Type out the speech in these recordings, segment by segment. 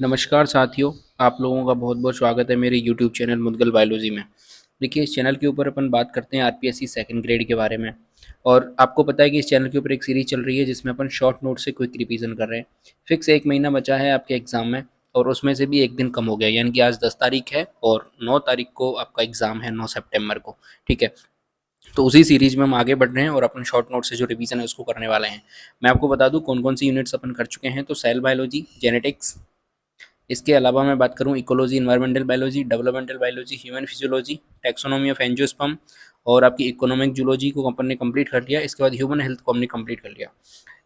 नमस्कार साथियों, आप लोगों का बहुत बहुत स्वागत है मेरे YouTube चैनल मुदगल बायोलॉजी में। देखिए, इस चैनल के ऊपर अपन बात करते हैं आरपीएससी सेकंड ग्रेड के बारे में। और आपको पता है कि इस चैनल के ऊपर एक सीरीज चल रही है जिसमें अपन शॉर्ट नोट से क्विक रिवीजन कर रहे हैं। फिक्स 1 महीना बचा है आपके एग्जाम में, और उसमें से भी एक दिन कम हो गया, यानी कि आज 10 तारीख है और 9 तारीख को आपका एग्जाम है, 9 सितंबर को। ठीक है, तो उसी सीरीज में हम आगे बढ़ रहे हैं और अपन शॉर्ट नोट से जो रिवीजन है उसको करने वाले हैं। मैं आपको बता दूं कौन कौन सी यूनिट्स अपन कर चुके हैं। तो सेल बायोलॉजी, जेनेटिक्स, इसके अलावा मैं बात करूँ ecology, environmental biology, developmental biology, human physiology, taxonomy of angiosperm, और आपकी इकोनॉमिक जूलॉजी को अपन ने कंप्लीट कर लिया। इसके बाद ह्यूमन हेल्थ को हमने कंप्लीट कर लिया।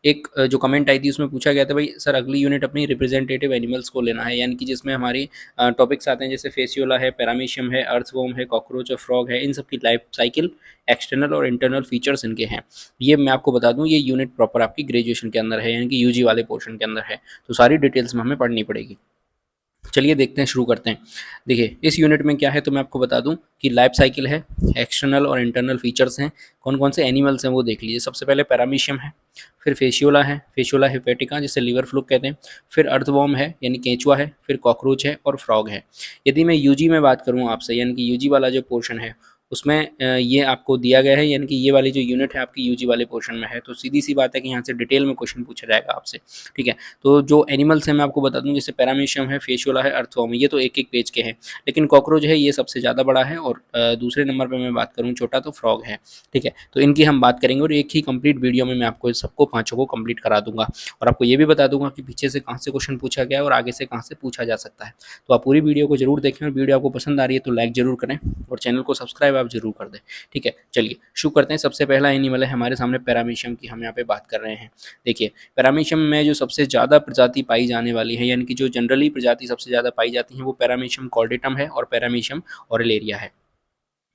एक जो कमेंट आई थी उसमें पूछा गया था, भाई सर अगली यूनिट अपनी रिप्रेजेंटेटिव एनिमल्स को लेना है, यानी कि जिसमें हमारी टॉपिक्स आते हैं जैसे फेसियोला है, पैरामीशियम है, अर्थवॉर्म है, कॉकरोच और फ्रॉग है। इन सब की लाइफ साइकिल, एक्सटर्नल और इंटरनल फीचर्स इनके हैं। ये मैं आपको बता दूं, ये यूनिट प्रॉपर आपकी ग्रेजुएशन के अंदर है, यानी कि यूजी वाले पोर्शन के अंदर है। तो सारी डिटेल्स में हमें पढ़नी पड़ेगी। चलिए देखते हैं, शुरू करते हैं। देखिए, इस यूनिट में क्या है तो मैं आपको बता दूं कि लाइफ साइकिल है, एक्सटर्नल और इंटरनल फीचर्स हैं, कौन कौन से एनिमल्स हैं वो देख लीजिए। सबसे पहले पैरामीशियम है, फिर फेशियोला है, फेशियोला हेपेटिका जिसे लिवर फ्लूक कहते हैं, फिर अर्थवॉर्म है यानी केंचुआ है, फिर कॉकरोच है और फ्रॉग है। यदि मैं यूजी में बात करूँ आपसे, यानी कि यूजी वाला जो पोर्शन है उसमें ये आपको दिया गया है, यानी कि ये वाली जो यूनिट है आपकी यूजी वाले पोर्शन में है। तो सीधी सी बात है कि यहाँ से डिटेल में क्वेश्चन पूछा जाएगा आपसे। ठीक है, तो जो एनिमल्स हैं मैं आपको बता दूं, जैसे पैरामीशियम है, फेशियोला है, अर्थवॉर्म है, ये तो एक एक पेज के हैं। लेकिन कॉकरोच है ये सबसे ज़्यादा बड़ा है, और दूसरे नंबर पर मैं बात करूँ छोटा तो फ्रॉग है। ठीक है, तो इनकी हम बात करेंगे और एक ही कंप्लीट वीडियो में मैं आपको सबको पाँचों को कंप्लीट करा दूंगा। और आपको ये भी बता दूंगा कि पीछे से कहाँ से क्वेश्चन पूछा गया है और आगे से कहाँ से पूछा जा सकता है। तो आप पूरी वीडियो को जरूर देखें, और वीडियो आपको पसंद आ रही है तो लाइक जरूर करें और चैनल को सब्सक्राइब आप जरूर कर दें। ठीक है, चलिए शुरू करते हैं। सबसे पहला एनिमल है हमारे सामने पैरामीशियम की, हम यहाँ पे बात कर रहे हैं। देखिए, पैरामीशियम में जो सबसे ज़्यादा प्रजाति पाई जाने वाली है, यानी कि जो जनरली प्रजाति सबसे ज़्यादा पाई जाती है, वो पैरामीशियम कॉर्डेटम है और पैरामीशियम ऑरेलिया है।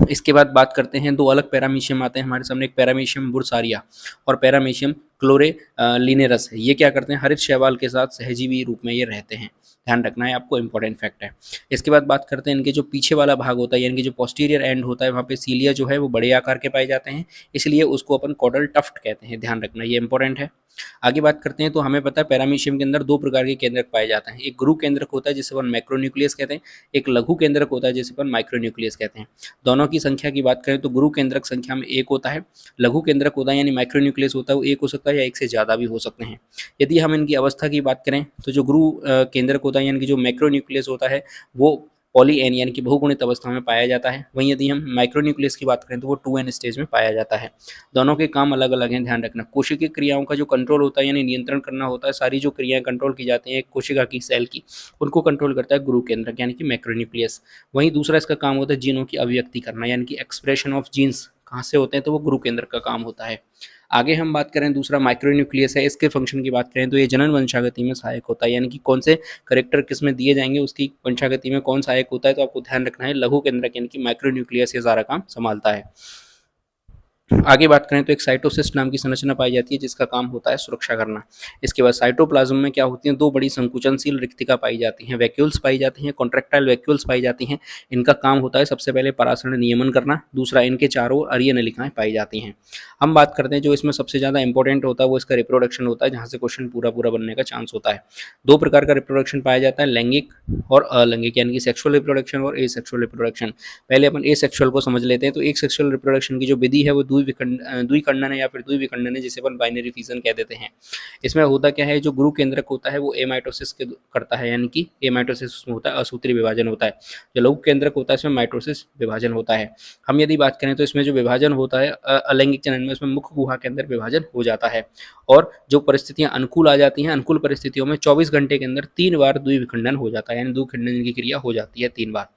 इसके बाद बात करते हैं, दो अलग पैरामीशियम आते हैं हमारे सामने, एक पैरामीशियम बुरसारिया और पैरामीशियम क्लोरे लिनेरस है। ये क्या करते हैं, हरित शैवाल के साथ सहजीवी रूप में ये रहते हैं। ध्यान रखना है आपको, इंपॉर्टेंट फैक्ट है। इसके बाद बात करते हैं इनके जो पीछे वाला भाग होता है, यानी कि जो पोस्टीरियर एंड होता है, वहाँ पे सीलिया जो है वो बड़े आकार के पाए जाते हैं, इसलिए उसको अपन कॉडल टफ्ट कहते हैं। ध्यान रखना, ये इंपॉर्टेंट है। आगे बात करते हैं, तो हमें पता है पैरामीशियम के अंदर दो प्रकार के केंद्रक पाए जाते हैं। एक गुरु केंद्रक होता है जिसे अपन मैक्रोन्यूक्लियस कहते हैं, एक लघु केंद्रक होता है जिसे अपन माइक्रोन्यूक्लियस कहते हैं। दोनों की संख्या की बात करें तो गुरु केंद्रक संख्या में एक होता है, लघु केंद्रक होता है यानी माइक्रोन्यूक्लियस होता है वो एक हो सकता है या एक से ज़्यादा भी हो सकते हैं। यदि हम इनकी अवस्था की बात करें तो जो गुरु केंद्रक होता है यानी कि जो मैक्रोन्यूक्लियस होता है वो पॉली एन यानी कि बहुगुणित अवस्था में पाया जाता है। वहीं यदि हम माइक्रोन्यूक्लियस की बात करें तो वो 2n स्टेज में पाया जाता है। दोनों के काम अलग अलग हैं, ध्यान रखना। कोशिकीय क्रियाओं का जो कंट्रोल होता है यानी नियंत्रण करना होता है, सारी जो क्रियाएं कंट्रोल की जाती हैं एक कोशिका की, सेल की, उनको कंट्रोल करता है गुरु केंद्रक यानी कि मैक्रोन्यूक्लियस। वहीं दूसरा इसका काम होता है जीनों की अभिव्यक्ति करना, यानी कि एक्सप्रेशन ऑफ जीन्स कहाँ से होते हैं तो वो गुरु केंद्र का काम होता है। आगे हम बात करें, दूसरा माइक्रोन्यूक्लियस है। इसके फंक्शन की बात करें तो ये जनन वंशागति में सहायक होता है, यानी कि कौन से करेक्टर किस में दिए जाएंगे उसकी वंशागति में कौन सहायक होता है। तो आपको ध्यान रखना है, लघु केंद्रक यानी कि माइक्रोन्यूक्लियस ये सारा काम संभालता है। आगे बात करें तो एक साइटोसिस्ट नाम की संरचना पाई जाती है जिसका काम होता है सुरक्षा करना। इसके बाद साइटोप्लाज्म में क्या होती हैं, दो बड़ी संकुचनशील रिक्तिका पाई जाती हैं, वैक्यूल्स पाई जाती हैं, कॉन्ट्रैक्टाइल वैक्यूल्स पाई जाती हैं। इनका काम होता है सबसे पहले परासरण नियमन करना, दूसरा इनके चारों ओर अरीय नलिकाएं पाई जाती हैं। हम बात करते हैं जो इसमें सबसे ज़्यादा इंपॉर्टेंट होता है वो इसका रिप्रोडक्शन होता है, जहाँ से क्वेश्चन पूरा पूरा बनने का चांस होता है। दो प्रकार का रिप्रोडक्शन पाया जाता है, लैंगिक और अलैंगिक, यानी कि सेक्सुअल रिप्रोडक्शन और एसेक्सुअल रिप्रोडक्शन। पहले अपन एसेक्सुअल को समझ लेते हैं। तो एक सेक्सुअल रिप्रोडक्शन की जो विधि है वो द्विखंडन है या फिर द्विविखंडन है, जिसे अपन बाइनरी फिजन कह देते हैं। इसमें होता क्या है, जो गुरु केंद्रक होता है वो एमाइटोसिस के करता है, यानी कि एमाइटोसिस उसमें होता है, असूत्री विभाजन होता है। जो लघु केंद्रक होता है इसमें माइटोसिस विभाजन होता है। हम यदि बात करें तो इसमें जो विभाजन होता है अलैंगिक जनन में, उसमें मुख्य गुहा के अंदर विभाजन हो जाता है। और जो परिस्थितियां अनुकूल आ जाती हैं, अनुकूल परिस्थितियों में 24 घंटे के अंदर 3 बार द्विविखंडन हो जाता है, यानी द्विखंडन की क्रिया हो जाती है 3 बार।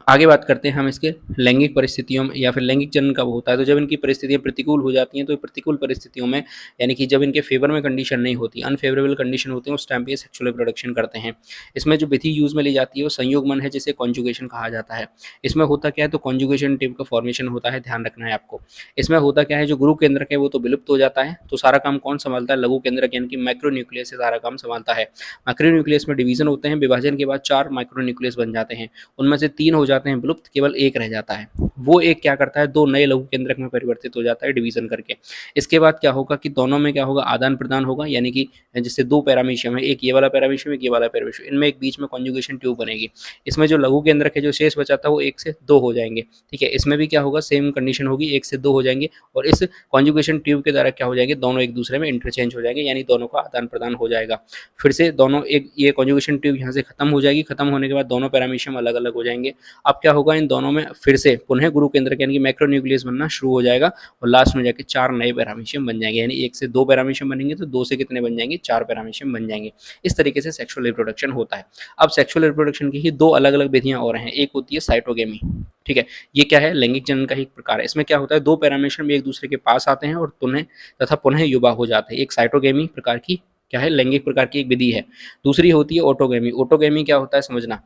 आगे बात करते हैं हम इसके लैंगिक परिस्थितियों में या फिर लैंगिक जनन कब होता है। तो जब इनकी परिस्थितियां प्रतिकूल हो जाती हैं, तो प्रतिकूल परिस्थितियों में यानी कि जब इनके फेवर में कंडीशन नहीं होती, अनफेवरेबल कंडीशन होती है, उस टाइम पे ये सेक्सुअल रिप्रोडक्शन करते हैं। इसमें जो विधि यूज में ली जाती है वो संयुग्मन है, जिसे कॉन्जुगेशन कहा जाता है। इसमें होता क्या है, तो कॉन्जुगेशन टिप का फॉर्मेशन होता है, ध्यान रखना है आपको। इसमें होता क्या है, जो गुरु केंद्रक है वो तो विलुप्त हो जाता है, तो सारा काम कौन संभालता है, लघु केंद्रक यानी कि माइक्रोन्यूक्लियस से सारा काम संभालता है। माइक्रोन्यूक्लियस में डिवीजन होते हैं, विभाजन के बाद 4 माइक्रोन्यूक्लियस बन जाते हैं, उनमें से 3 हो जाते हैं विलुप्त, केवल एक रह जाता है। वो एक क्या करता है, दो नए लघु केंद्रक में परिवर्तित हो जाता है डिवीजन करके। इसके बाद क्या होगा कि दोनों में क्या होगा, आदान प्रदान होगा, यानी कि जैसे दो पैरामीशियम है, एक ये वाला पैरामीशियम, एक ये वाला पैरामीशियम, इनमें एक बीच में कॉन्जुगेशन ट्यूब बनेगी। इसमें जो लघु केंद्रक है जो शेष बचा था वो 1 से 2 हो जाएंगे। ठीक है, इसमें भी क्या होगा, सेम कंडीशन होगी, 1 से 2 हो जाएंगे और इस कॉन्जुगेशन ट्यूब के द्वारा क्या हो जाएंगे, दोनों एक दूसरे में इंटरचेंज हो जाएंगे, यानी दोनों का आदान प्रदान हो जाएगा। फिर से दोनों एक ये कॉन्जुगेशन ट्यूब यहाँ से खत्म हो जाएगी, खत्म होने के बाद दोनों पैरामीशियम अलग अलग हो जाएंगे। अब क्या होगा, इन दोनों में फिर से पुनः गुरु केंद्रक यानी कि मैक्रोन्यूक्लियस बनना शुरू हो जाएगा और लास्ट में जाके 4 नए पैरामीशियम बन जाएंगे, यानी 1 से 2 पैरामीशियम बनेंगे तो 2 से कितने बन जाएंगे, 4 पैरामीशियम बन जाएंगे। इस तरीके से सेक्सुअल रिप्रोडक्शन होता है। अब सेक्सुअल रिप्रोडक्शन की ही दो अलग अलग विधियां और हैं। एक होती है साइटोगेमी। ठीक है, ये क्या है, लैंगिक जनन का ही एक प्रकार है। इसमें क्या होता है, दो पैरामीशियम एक दूसरे के पास आते हैं और पुनः युवा हो जाते हैं। एक साइटोगेमी प्रकार की क्या है, लैंगिक प्रकार की एक विधि है। दूसरी होती है ऑटोगेमी। ऑटोगेमी क्या होता है समझना,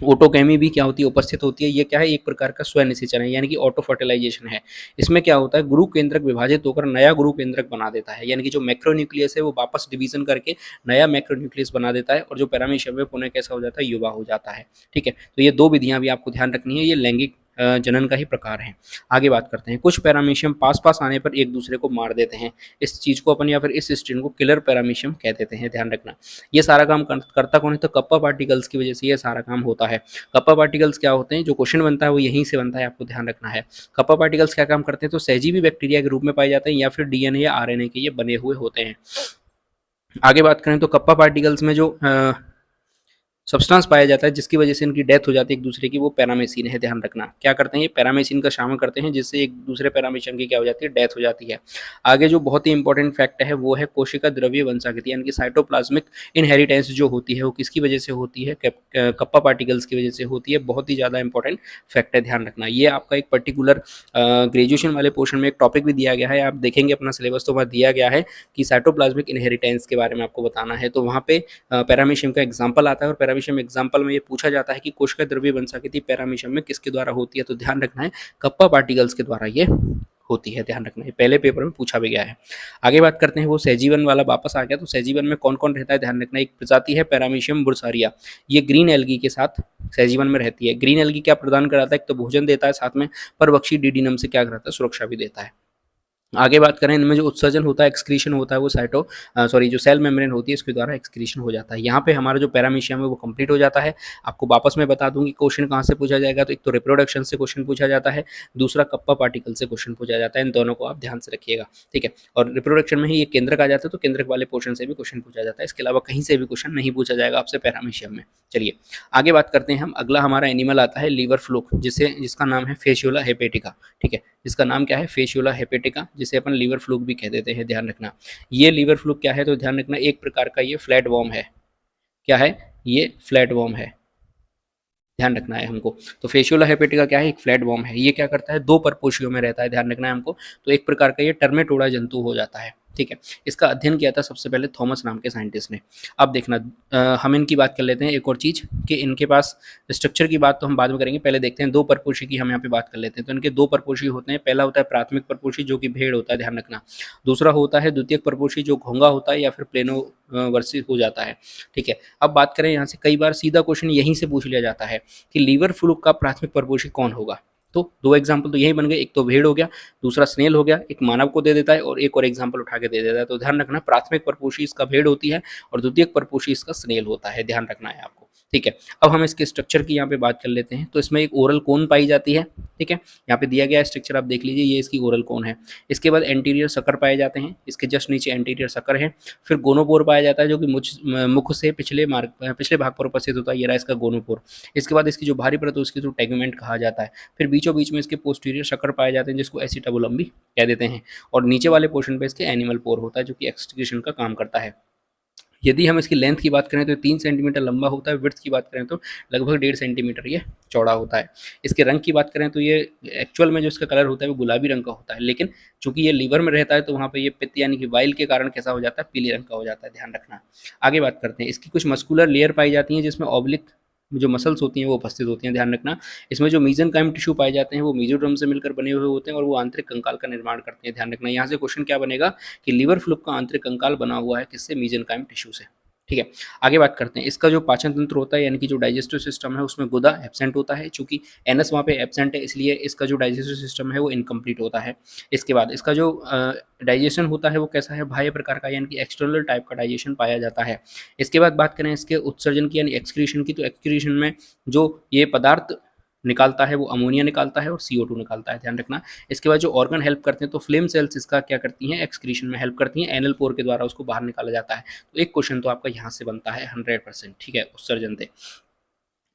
ऑटोगेमी भी क्या होती है, उपस्थित होती है। ये क्या है, एक प्रकार का स्वनिषेचन है, यानी कि ऑटो फर्टिलाइजेशन है। इसमें क्या होता है, गुरु केंद्रक विभाजित होकर नया गुरु केंद्रक बना देता है, यानी कि जो मैक्रोन्यूक्लियस है वो वापस डिवीजन करके नया मैक्रोन्यूक्लियस बना देता है और जो पैरामीशियम है पुनः कैसा हो जाता है, युवा हो जाता है। ठीक है, तो ये दो विधियां भी आपको ध्यान रखनी है, ये लैंगिक जनन का ही प्रकार है। आगे बात करते हैं, कुछ पैरामीशियम पास पास आने पर एक दूसरे को मार देते हैं। इस चीज को अपन या फिर इस स्ट्रेन को किलर पैरामीशियम कह देते हैं, ध्यान रखना। ये सारा काम करता कौन है, तो कप्पा पार्टिकल्स की वजह से ये सारा काम होता है। कप्पा पार्टिकल्स क्या होते हैं, जो क्वेश्चन बनता है वो यहीं से बनता है, आपको ध्यान रखना है। कप्पा पार्टिकल्स क्या काम करते हैं, तो सहजीवी बैक्टीरिया के रूप में पाए जाते हैं या फिर डीएनए या आरएनए के ये बने हुए होते हैं। आगे बात करें तो कप्पा पार्टिकल्स में जो सब्सटेंस पाया जाता है जिसकी वजह से इनकी डेथ हो जाती है एक दूसरे की, वो पैरामेसिन है, ध्यान रखना। क्या करते हैं, ये पैरामेसिन का शामन करते हैं जिससे एक दूसरे पैरामीशियम की क्या हो जाती है, डेथ हो जाती है। आगे जो बहुत ही इंपॉर्टेंट फैक्ट है वो है कोशिका द्रव्य वंशागति, यानी कि साइटोप्लाज्मिक इनहेरिटेंस जो होती है वो किसकी वजह से होती है, कप्पा पार्टिकल्स की वजह से होती है। बहुत ही ज़्यादा इंपॉर्टेंट फैक्ट है, ध्यान रखना। ये आपका एक पर्टिकुलर ग्रेजुएशन वाले पोर्शन में एक टॉपिक भी दिया गया है, आप देखेंगे अपना सिलेबस तो वहाँ दिया गया है कि साइटोप्लाज्मिक इनहेरिटेंस के बारे में आपको बताना है, तो वहाँ पे पैरामीशियम का एग्जाम्पल आता है और पैरामीशियम एग्जाम्पल में ये पूछा जाता है कि कोशिका द्रव्य वंशागति पैरामीशियम में किसके द्वारा होती है, तो ध्यान रखना है कप्पा पार्टिकल्स के द्वारा ये होती है, ध्यान रखना है, पहले पेपर में पूछा भी गया है। आगे बात करते हैं, वो सहजीवन वाला वापस आ गया, तो सहजीवन में कौन कौन रहता है, ध्यान रखना। एक प्रजाति है पैरामीशियम बुर्सारिया, ये ग्रीन एल्गी के साथ सहजीवन में रहती है। ग्रीन एल्गी क्या प्रदान कराता है, एक तो भोजन देता है, साथ में परभक्षी डीडीनम से क्या कराता है, सुरक्षा भी देता है। आगे बात करें, इनमें जो उत्सर्जन होता है, एक्सक्रीशन होता है, वो जो सेल मेम्ब्रेन होती है इसके द्वारा एक्सक्रीशन हो जाता है। यहाँ पे हमारा जो पैरामीशियम है वो कंप्लीट हो जाता है। आपको वापस में बता दूंगी क्वेश्चन कहाँ से पूछा जाएगा, तो एक तो रिप्रोडक्शन से क्वेश्चन पूछा जाता है, दूसरा कप्पा पार्टिकल से क्वेश्चन पूछा जाता है। इन दोनों को आप ध्यान से रखिएगा, ठीक है। और रिप्रोडक्शन में ही ये केंद्रक आ जाता है, तो केंद्रक वाले पोर्शन से भी क्वेश्चन पूछा जाता है। इसके अलावा कहीं से भी क्वेश्चन नहीं पूछा जाएगा आपसे पैरामीशियम में। चलिए आगे बात करते हैं हम। अगला हमारा एनिमल आता है लीवर फ्लूक, जिसका नाम है फेशियोला हेपेटिका, ठीक है। जिसका नाम क्या है, फेशियोला हेपेटिका, जिसे अपन लीवर फ्लूक भी कह देते हैं, ध्यान रखना। ये लीवर फ्लूक क्या है, तो ध्यान रखना एक प्रकार का ये फ्लैट वॉर्म है। क्या है, ये फ्लैट वॉर्म है, ध्यान रखना है हमको। तो फेशियोला हेपेटिका क्या है, एक फ्लैट वॉर्म है। ये क्या करता है, दो परपोषियों में रहता है, ध्यान रखना है हमको। तो एक प्रकार का ये टर्मेटोडा जंतु हो जाता है, ठीक है। इसका अध्ययन किया था सबसे पहले थॉमस नाम के साइंटिस्ट ने। अब देखना, हम इनकी बात कर लेते हैं एक और चीज़ कि इनके पास स्ट्रक्चर की बात तो हम बाद में करेंगे, पहले देखते हैं दो परपोषी की हम यहाँ पे बात कर लेते हैं। तो इनके दो परपोषी होते हैं। पहला होता है प्राथमिक परपोषी जो कि भेड़ होता है, ध्यान रखना। दूसरा होता है द्वितीयक परपोषी जो घोंगा होता है या फिर प्लेनो वर्सी हो जाता है, ठीक है। अब बात करें यहाँ से, कई बार सीधा क्वेश्चन यहीं से पूछ लिया जाता है कि लीवर फ्लूक का प्राथमिक परपोषी कौन होगा। तो दो एग्जाम्पल तो यही बन गए, एक तो भेड़ हो गया, दूसरा स्नेल हो गया। एक मानव को दे देता है और एक और एग्जाम्पल उठा के दे देता है। तो ध्यान रखना, प्राथमिक परपोषी इसका भेड़ होती है और द्वितीयक परपोषी इसका स्नेल होता है, ध्यान रखना है आपको, ठीक है। अब हम इसके स्ट्रक्चर की यहाँ पे बात कर लेते हैं। तो इसमें एक ओरल कोन पाई जाती है, ठीक है। यहाँ पे दिया गया स्ट्रक्चर आप देख लीजिए, ये इसकी ओरल कोन है। इसके बाद एंटीरियर सकर पाए जाते हैं, इसके जस्ट नीचे एंटीरियर सकर है। फिर गोनोपोर पाया जाता है जो कि मुख से पिछले भाग पर उपस्थित होता है, ये रहा इसका गोनोपोर। इसके बाद इसकी जो भारी परत है उसकी जो टेगुमेंट कहा जाता है। फिर बीचों बीच में इसके पोस्टीरियर शकर पाए जाते हैं जिसको एसिटाबुलम भी कह देते हैं। और नीचे वाले पोर्शन पे इसके एनिमल पोर होता है जो कि एक्सक्रीशन का काम करता है। यदि हम इसकी लेंथ की बात करें तो 3 सेंटीमीटर लंबा होता है। विड्थ की बात करें तो लगभग 1.5 सेंटीमीटर ये चौड़ा होता है। इसके रंग की बात करें तो ये एक्चुअल में जो इसका कलर होता है वो गुलाबी रंग का होता है, लेकिन चूंकि ये लीवर में रहता है तो वहाँ पे ये पित्त यानी कि वाइल के कारण कैसा हो जाता है, पीले रंग का हो जाता है, ध्यान रखना। आगे बात करते हैं, इसकी कुछ मस्कुलर लेयर पाई जाती हैं जिसमें ऑब्लिक जो मसल्स होती हैं वो उपस्थित होती हैं, ध्यान रखना। इसमें जो मीजनकाइम टिश्यू पाए जाते हैं वो मेसोडर्म से मिलकर बने हुए होते हैं और वो आंतरिक कंकाल का निर्माण करते हैं, ध्यान रखना। यहाँ से क्वेश्चन क्या बनेगा कि लीवर फ्लूक का आंतरिक कंकाल बना हुआ है किससे, मीजनकाइम टिश्यू से, ठीक है। आगे बात करते हैं, इसका जो पाचन तंत्र होता है यानी कि जो डाइजेस्टिव सिस्टम है उसमें गुदा एब्सेंट होता है, चूँकि एनएस वहाँ पे एब्सेंट है इसलिए इसका जो डाइजेस्टिव सिस्टम है वो इनकम्प्लीट होता है। इसके बाद इसका जो डाइजेशन होता है वो कैसा है, बाह्य प्रकार का यानी कि एक्सटर्नल टाइप का डाइजेशन पाया जाता है। इसके बाद बात करें इसके उत्सर्जन की यानी एक्सक्रीशन की, तो एक्सक्रीशन में जो ये पदार्थ निकालता है वो अमोनिया निकालता है और CO2 निकालता है, ध्यान रखना। इसके बाद जो ऑर्गन हेल्प करते हैं तो फ्लेम सेल्स इसका क्या करती हैं, एक्सक्रीशन में हेल्प करती हैं, एनल पोर के द्वारा उसको बाहर निकाला जाता है। तो एक क्वेश्चन तो आपका यहाँ से बनता है 100%, ठीक है, उत्सर्जन से।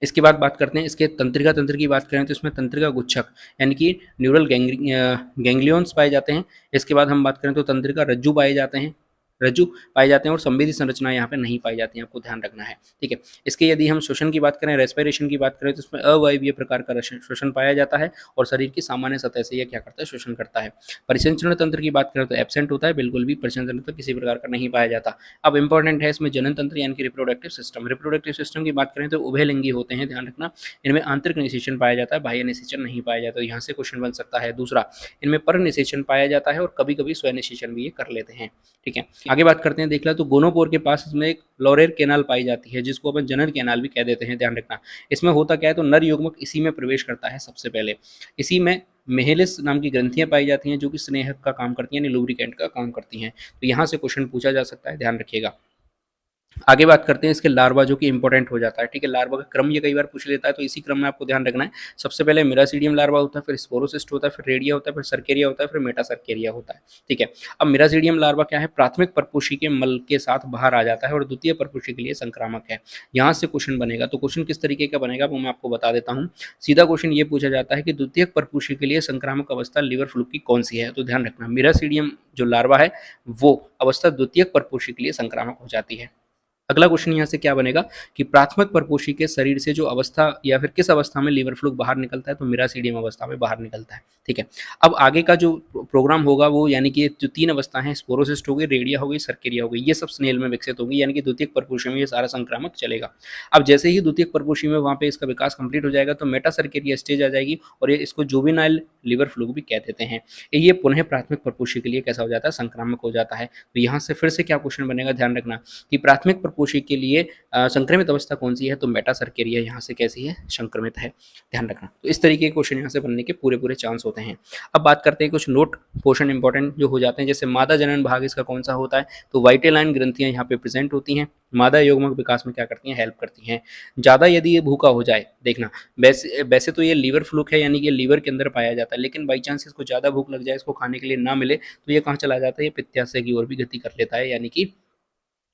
इसके बाद बात करते हैं इसके तंत्रिका तंत्र की बात करें तो इसमें तंत्रिका गुच्छक यानी कि न्यूरल गैंग्लियंस पाए जाते हैं। इसके बाद हम बात करें तो तंत्रिका रज्जु पाए जाते हैं, रज्जु पाए जाते हैं और संवेदी संरचना यहाँ पे नहीं पाई जाती है, आपको ध्यान रखना है, ठीक है। इसके यदि हम श्वसन की बात करें, रेस्पिरेशन की बात करें तो इसमें अवायवीय प्रकार का श्वसन पाया जाता है और शरीर की सामान्य सतह से यह क्या करता है, श्वसन करता है। परिसंचरण तंत्र की बात करें तो एब्सेंट होता है, बिल्कुल भी परिसंचरण तंत्र किसी प्रकार का नहीं पाया जाता। अब इंपॉर्टेंट है इसमें जनन तंत्र यानी कि रिप्रोडक्टिव सिस्टम। रिप्रोडक्टिव सिस्टम की बात करें तो उभयलिंगी होते हैं, ध्यान रखना। इनमें आंतरिक निषेचन पाया जाता है, बाह्य निषेचन नहीं पाया जाता, तो यहाँ से क्वेश्चन बन सकता है। दूसरा, इनमें पर निषेचन पाया जाता है और कभी कभी स्व निषेचन भी ये कर लेते हैं, ठीक है। आगे बात करते हैं, देख ला तो गोनोपोर के पास इसमें एक लोरेर कैनाल पाई जाती है जिसको अपन जनन कैनाल भी कह देते हैं, ध्यान रखना। इसमें होता क्या है, तो नर युग्मक इसी में प्रवेश करता है सबसे पहले। इसी में मेहेलिस नाम की ग्रंथियां पाई जाती हैं जो कि स्नेहक का काम करती हैं यानी लुब्रिकेंट का काम करती हैं। तो यहाँ से क्वेश्चन पूछा जा सकता है, ध्यान रखिएगा। आगे बात करते हैं इसके लार्वा जो कि इंपॉर्टेंट हो जाता है, ठीक है। लार्वा का क्रम ये कई बार पूछ लेता है, तो इसी क्रम में आपको ध्यान रखना है। सबसे पहले मिरासीडियम लार्वा होता है, फिर स्पोरोसिस्ट होता है, फिर रेडिया होता है, फिर सर्केरिया होता है, फिर मेटासर्केरिया होता है, ठीक है। अब मिरासीडियम लार्वा क्या है, प्राथमिक परपोषी के मल के साथ बाहर आ जाता है और द्वितीय परपोषी के लिए संक्रामक है। यहाँ से क्वेश्चन बनेगा, तो क्वेश्चन किस तरीके का बनेगा वो मैं आपको बता देता हूँ। सीधा क्वेश्चन ये पूछा जाता है कि द्वितीय परपोषी के लिए संक्रामक अवस्था लीवर फ्लू की कौन सी है, तो ध्यान रखना मिरासीडियम जो लार्वा है वो अवस्था द्वितीय परपोषी के लिए संक्रामक हो जाती है। अगला क्वेश्चन यहाँ से क्या बनेगा कि प्राथमिक परपोषी के शरीर से जो अवस्था या फिर किस अवस्था में लीवर फ्लूक बाहर निकलता है, तो मिरासीडियम अवस्था में बाहर निकलता है, ठीक है। अब आगे का जो प्रोग्राम होगा वो यानी कि जो 3 अवस्था है, स्पोरोसिस्ट हो गई, रेडिया हो गई, सर्केरिया हो गई, ये सब स्नेल में विकसित होगी यानी कि द्वितीय परपोषी में ये सारा संक्रामक चलेगा। अब जैसे ही द्वितीय परपोषी में वहाँ पे इसका विकास कंप्लीट हो जाएगा तो मेटासर्केरिया स्टेज आ जाएगी और ये इसको जुवेनाइल लीवर फ्लूक भी कह देते हैं। ये पुनः प्राथमिक परपोषी के लिए कैसा हो जाता है, संक्रामक हो जाता है। तो यहाँ से फिर से क्या क्वेश्चन बनेगा, ध्यान रखना कि प्राथमिक परपोषी के लिए संक्रमित अवस्था कौन सी है, तो मेटासर्केरिया यहाँ से कैसी है, संक्रमित है, ध्यान रखना। तो इस तरीके के क्वेश्चन यहाँ से बनने के पूरे पूरे चांस होते हैं। अब बात करते हैं कुछ नोट पोर्शन इंपॉर्टेंट जो हो जाते हैं, जैसे मादा जनन भाग इसका कौन सा होता है, तो वाइटेलाइन ग्रंथियां यहाँ पे प्रेजेंट होती हैं, मादा युग्मक विकास में क्या करती हैं, हेल्प करती हैं। ज़्यादा यदि ये भूखा हो जाए, देखना वैसे तो ये लीवर फ्लूक है यानी कि लिवर के अंदर पाया जाता है, लेकिन बाई चांस इसको ज़्यादा भूख लग जाए, इसको खाने के लिए ना मिले, तो ये कहाँ चला जाता है, ये पित्ताशय की ओर भी गति कर लेता है, यानी कि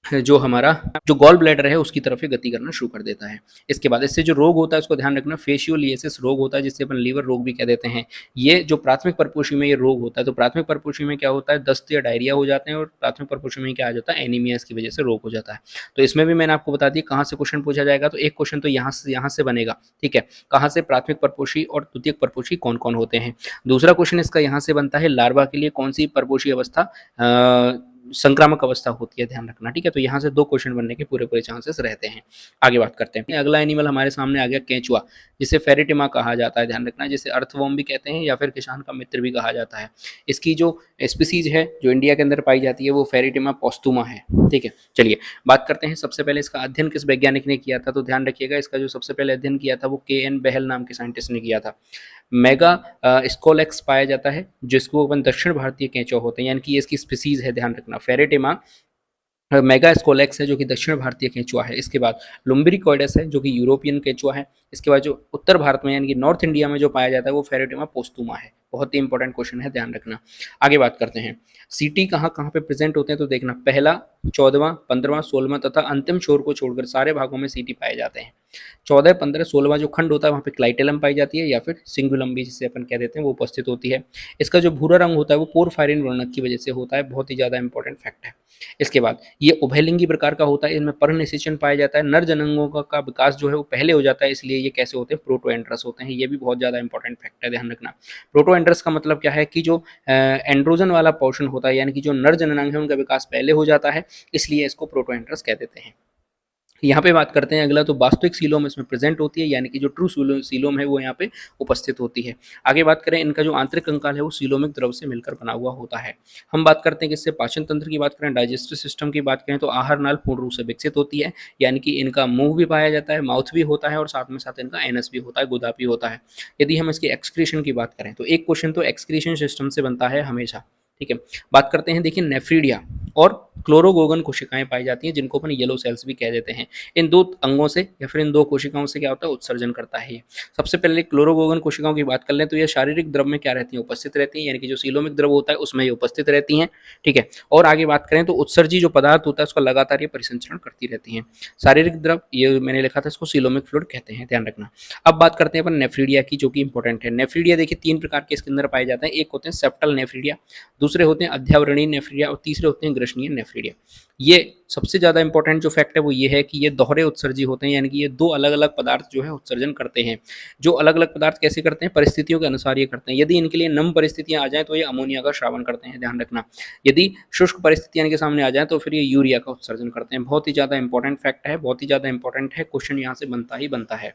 जो हमारा जो गॉल ब्लैडर है उसकी तरफ ही गति करना शुरू कर देता है। इसके बाद इससे जो रोग होता है उसको ध्यान रखना, फेशियोलिएसिस रोग होता है जिससे अपन लीवर रोग भी कह देते हैं। ये जो प्राथमिक परपोषी में ये रोग होता है, तो प्राथमिक परपोषी में क्या होता है, दस्त या डायरिया हो जाते हैं और प्राथमिक परपोषी में क्या आ जाता है, एनीमिया की वजह से रोग हो जाता है। तो इसमें भी मैंने आपको बता दिया कहाँ से क्वेश्चन पूछा जाएगा, तो एक क्वेश्चन तो यहाँ से बनेगा, ठीक है, कहाँ से प्राथमिक परपोषी और द्वितीयक परपोषी कौन कौन होते हैं। दूसरा क्वेश्चन इसका यहाँ से बनता है, लार्वा के लिए कौन सी परपोषी अवस्था संक्रामक अवस्था होती है, ध्यान रखना, ठीक है। तो यहाँ से 2 क्वेश्चन बनने के पूरे पूरे चांसेस रहते हैं। आगे बात करते हैं, अगला एनिमल हमारे सामने आ गया केंचुआ, जिसे फेरिटिमा कहा जाता है, ध्यान रखना, जिसे अर्थवर्म भी कहते हैं या फिर किसान का मित्र भी कहा जाता है। इसकी जो स्पीसीज है जो इंडिया के अंदर पाई जाती है वो फेरिटिमा पोस्टुमा है, ठीक है। चलिए बात करते हैं, सबसे पहले इसका अध्ययन किस वैज्ञानिक ने किया था, तो ध्यान रखिएगा इसका जो सबसे पहले अध्ययन किया था वो KN बेहल नाम के साइंटिस्ट ने किया था। मेगा स्कोलेक्स पाया जाता है जिसको अपन दक्षिण भारतीय केंचुआ होते हैं, यानी कि ये इसकी स्पीसीज है, ध्यान रखना, फेरेटिमा मेगा स्कोलेक्स है जो कि दक्षिण भारतीय केंचुआ है। इसके बाद लुम्ब्रिकॉइडस है जो कि यूरोपियन केंचुआ है। इसके बाद जो उत्तर भारत में यानी कि नॉर्थ इंडिया में जो पाया जाता है वो फेरेटिमा पोस्टुमा है। बहुत ही इंपॉर्टेंट क्वेश्चन है, ध्यान रखना। आगे बात करते हैं, सीटी कहाँ कहाँ पे प्रेजेंट होते हैं, तो देखना, पहला, 14वां, 15वां, 16वां तथा अंतिम छोर को छोड़कर सारे भागों में सीटी पाए जाते हैं। 14, 15, 16वां जो खंड होता है वहाँ पे क्लाइटेलम पाई जाती है या फिर सिंगुलम भी जिसे अपन कह देते हैं वो उपस्थित होती है। इसका जो भूरा रंग होता है वो पोरफायरिन वर्णक की वजह से होता है, बहुत ही ज़्यादा इंपॉर्टेंट फैक्ट है। इसके बाद ये उभयलिंगी प्रकार का होता है, इनमें परनिषेचन पाया जाता है, नर जननांगों का विकास जो है वो पहले हो जाता है, इसलिए ये कैसे होते हैं, प्रोटोएंड्रस होते हैं। ये भी बहुत ज़्यादा इंपॉर्टेंट फैक्ट है, ध्यान रखना। प्रोटोएंड्रस का मतलब क्या है कि जो एंड्रोजन वाला पोर्शन होता है यानी कि जो नर जननांग है उनका विकास पहले हो जाता है, इसलिए इसको प्रोटोएंड्रस कह देते हैं। यहाँ पे बात करते हैं अगला, तो वास्तविक सीलोम इसमें प्रेजेंट होती है, यानी कि जो ट्रू सीलोम है वो यहाँ पे उपस्थित होती है। आगे बात करें, इनका जो आंतरिक कंकाल है वो सीलोमिक द्रव से मिलकर बना हुआ होता है। हम बात करते हैं कि इससे पाचन तंत्र की बात करें, डाइजेस्टिव सिस्टम की बात करें, तो आहार नाल पूर्ण रूप से विकसित होती है, यानी कि इनका मुंह भी पाया जाता है, माउथ भी होता है और साथ में साथ इनका एनस भी होता है, गुदा भी होता है। यदि हम इसके एक्सक्रीशन की बात करें तो एक क्वेश्चन तो एक्सक्रीशन सिस्टम से बनता है हमेशा, ठीक है। बात करते हैं, देखिए नेफ्रीडिया और क्लोरोगोगन कोशिकाएं पाई जाती हैं, जिनको अपन येलो सेल्स भी कह देते हैं। इन दो अंगों से या फिर इन दो कोशिकाओं से क्या होता है, उत्सर्जन करता है ये। सबसे पहले क्लोरोगोगन कोशिकाओं की बात कर लें तो ये शारीरिक द्रव में क्या रहती हैं, उपस्थित रहती हैं, यानी कि जो सीलोमिक द्रव होता है उसमें ये उपस्थित रहती हैं, ठीक है। और आगे बात करें तो उत्सर्जी जो पदार्थ होता है उसका लगातार ये परिसंचरण करती रहती हैं। शारीरिक द्रव ये मैंने लिखा था, इसको सीलोमिक फ्लूइड कहते हैं, ध्यान रखना। अब बात करते हैं अपन नेफ्रीडिया की, जो कि इंपॉर्टेंट है। नेफ्रीडिया देखिए तीन प्रकार के इसके अंदर पाए जाते हैं, एक होते हैं सेप्टल नेफ्रीडिया, दूसरे होते हैं अध्यावरणीय नेफ्रीडिया और तीसरे होते हैं ग्रसनीय नेफ्रीडिया। ये सबसे ज़्यादा इंपॉर्टेंट जो फैक्ट है वो ये है कि ये दोहरे उत्सर्जी होते हैं, यानी कि ये दो अलग अलग पदार्थ जो है उत्सर्जन करते हैं। जो अलग अलग पदार्थ कैसे करते हैं, परिस्थितियों के अनुसार ये करते हैं। यदि इनके लिए नम परिस्थितियां आ जाएं तो ये अमोनिया का श्रावण करते हैं, ध्यान रखना। यदि शुष्क परिस्थितियां इनके सामने आ जाएं तो फिर ये यूरिया का उत्सर्जन करते हैं। बहुत ही ज़्यादा इंपॉर्टेंट फैक्ट है, बहुत ही ज़्यादा इंपॉर्टेंट है, क्वेश्चन यहाँ से बनता ही बनता है,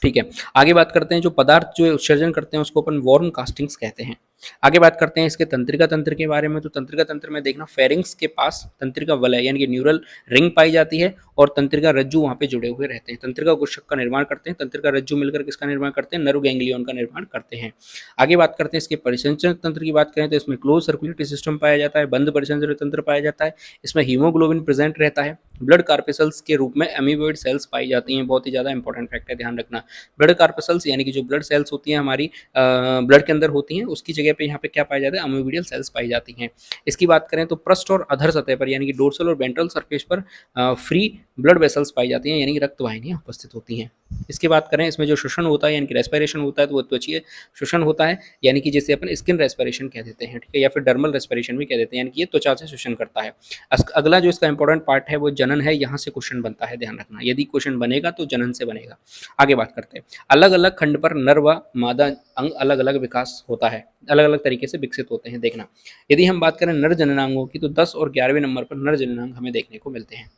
ठीक है। आगे बात करते हैं, जो पदार्थ जो उत्सर्जन करते हैं उसको अपन वार्म कास्टिंग्स कहते हैं। आगे बात करते हैं इसके तंत्रिका तंत्र के बारे में, तो तंत्रिका तंत्र में देखना, फेरिंग्स के पास तंत्रिका वलय यानी कि न्यूरल रिंग पाई जाती है और तंत्रिका रज्जु वहां पे जुड़े हुए रहते हैं। तंत्रिका कोशिका का निर्माण करते हैं, तंत्रिका रज्जु मिलकर किसका निर्माण करते हैं, नर्व गैंग्लियन का निर्माण करते हैं। आगे बात करते हैं इसके परिसंचरण तंत्र की बात करें तो इसमें क्लोज सर्कुलेटरी सिस्टम पाया जाता है, बंद परिसंचरण तंत्र पाया जाता है, इसमें हीमोग्लोबिन प्रेजेंट रहता है, ब्लड कार्पेसल्स के रूप में एमीबॉइड सेल्स पाई जाती हैं। बहुत ही ज्यादा इंपॉर्टेंट फैक्ट है, ध्यान रखना। ब्लड कार्पेसल्स यानी कि जो ब्लड सेल्स होती हैं हमारी ब्लड के अंदर होती हैं, उसकी जगह पे यहाँ पे क्या पाया जाता है, अमीबिडियल सेल्स पाई जाती हैं। इसकी बात करें तो पृष्ठ और अधर सतह पर यानी कि डोर्सल और वेंट्रल सरफेस पर फ्री ब्लड वेसल्स पाई जाती हैं, यानी कि रक्त वाहिनियां उपस्थित होती हैं। इसकी बात करें, इसमें जो श्वसन होता है यानी कि रेस्पिरेशन होता है तो वो त्वचीय श्वसन होता है, यानी कि जैसे अपन स्किन रेस्पिरेशन कह देते हैं, ठीक है, या फिर डर्मल रेस्पिरेशन भी कह देते हैं, यानी कि ये त्वचा से श्वसन करता है। अगला जो इसका इंपॉर्टेंट पार्ट है वो जनन है, यहाँ से क्वेश्चन बनता है, ध्यान रखना। यदि क्वेश्चन बनेगा तो जनन से बनेगा। आगे बात करते हैं, अलग अलग खंड पर नर व मादा अंग अलग अलग विकास होता है, अलग अलग तरीके से विकसित होते हैं, देखना। यदि हम बात करें नर जननांगों की तो 10 और 11वें नंबर पर नर जननांग हमें देखने को मिलते हैं।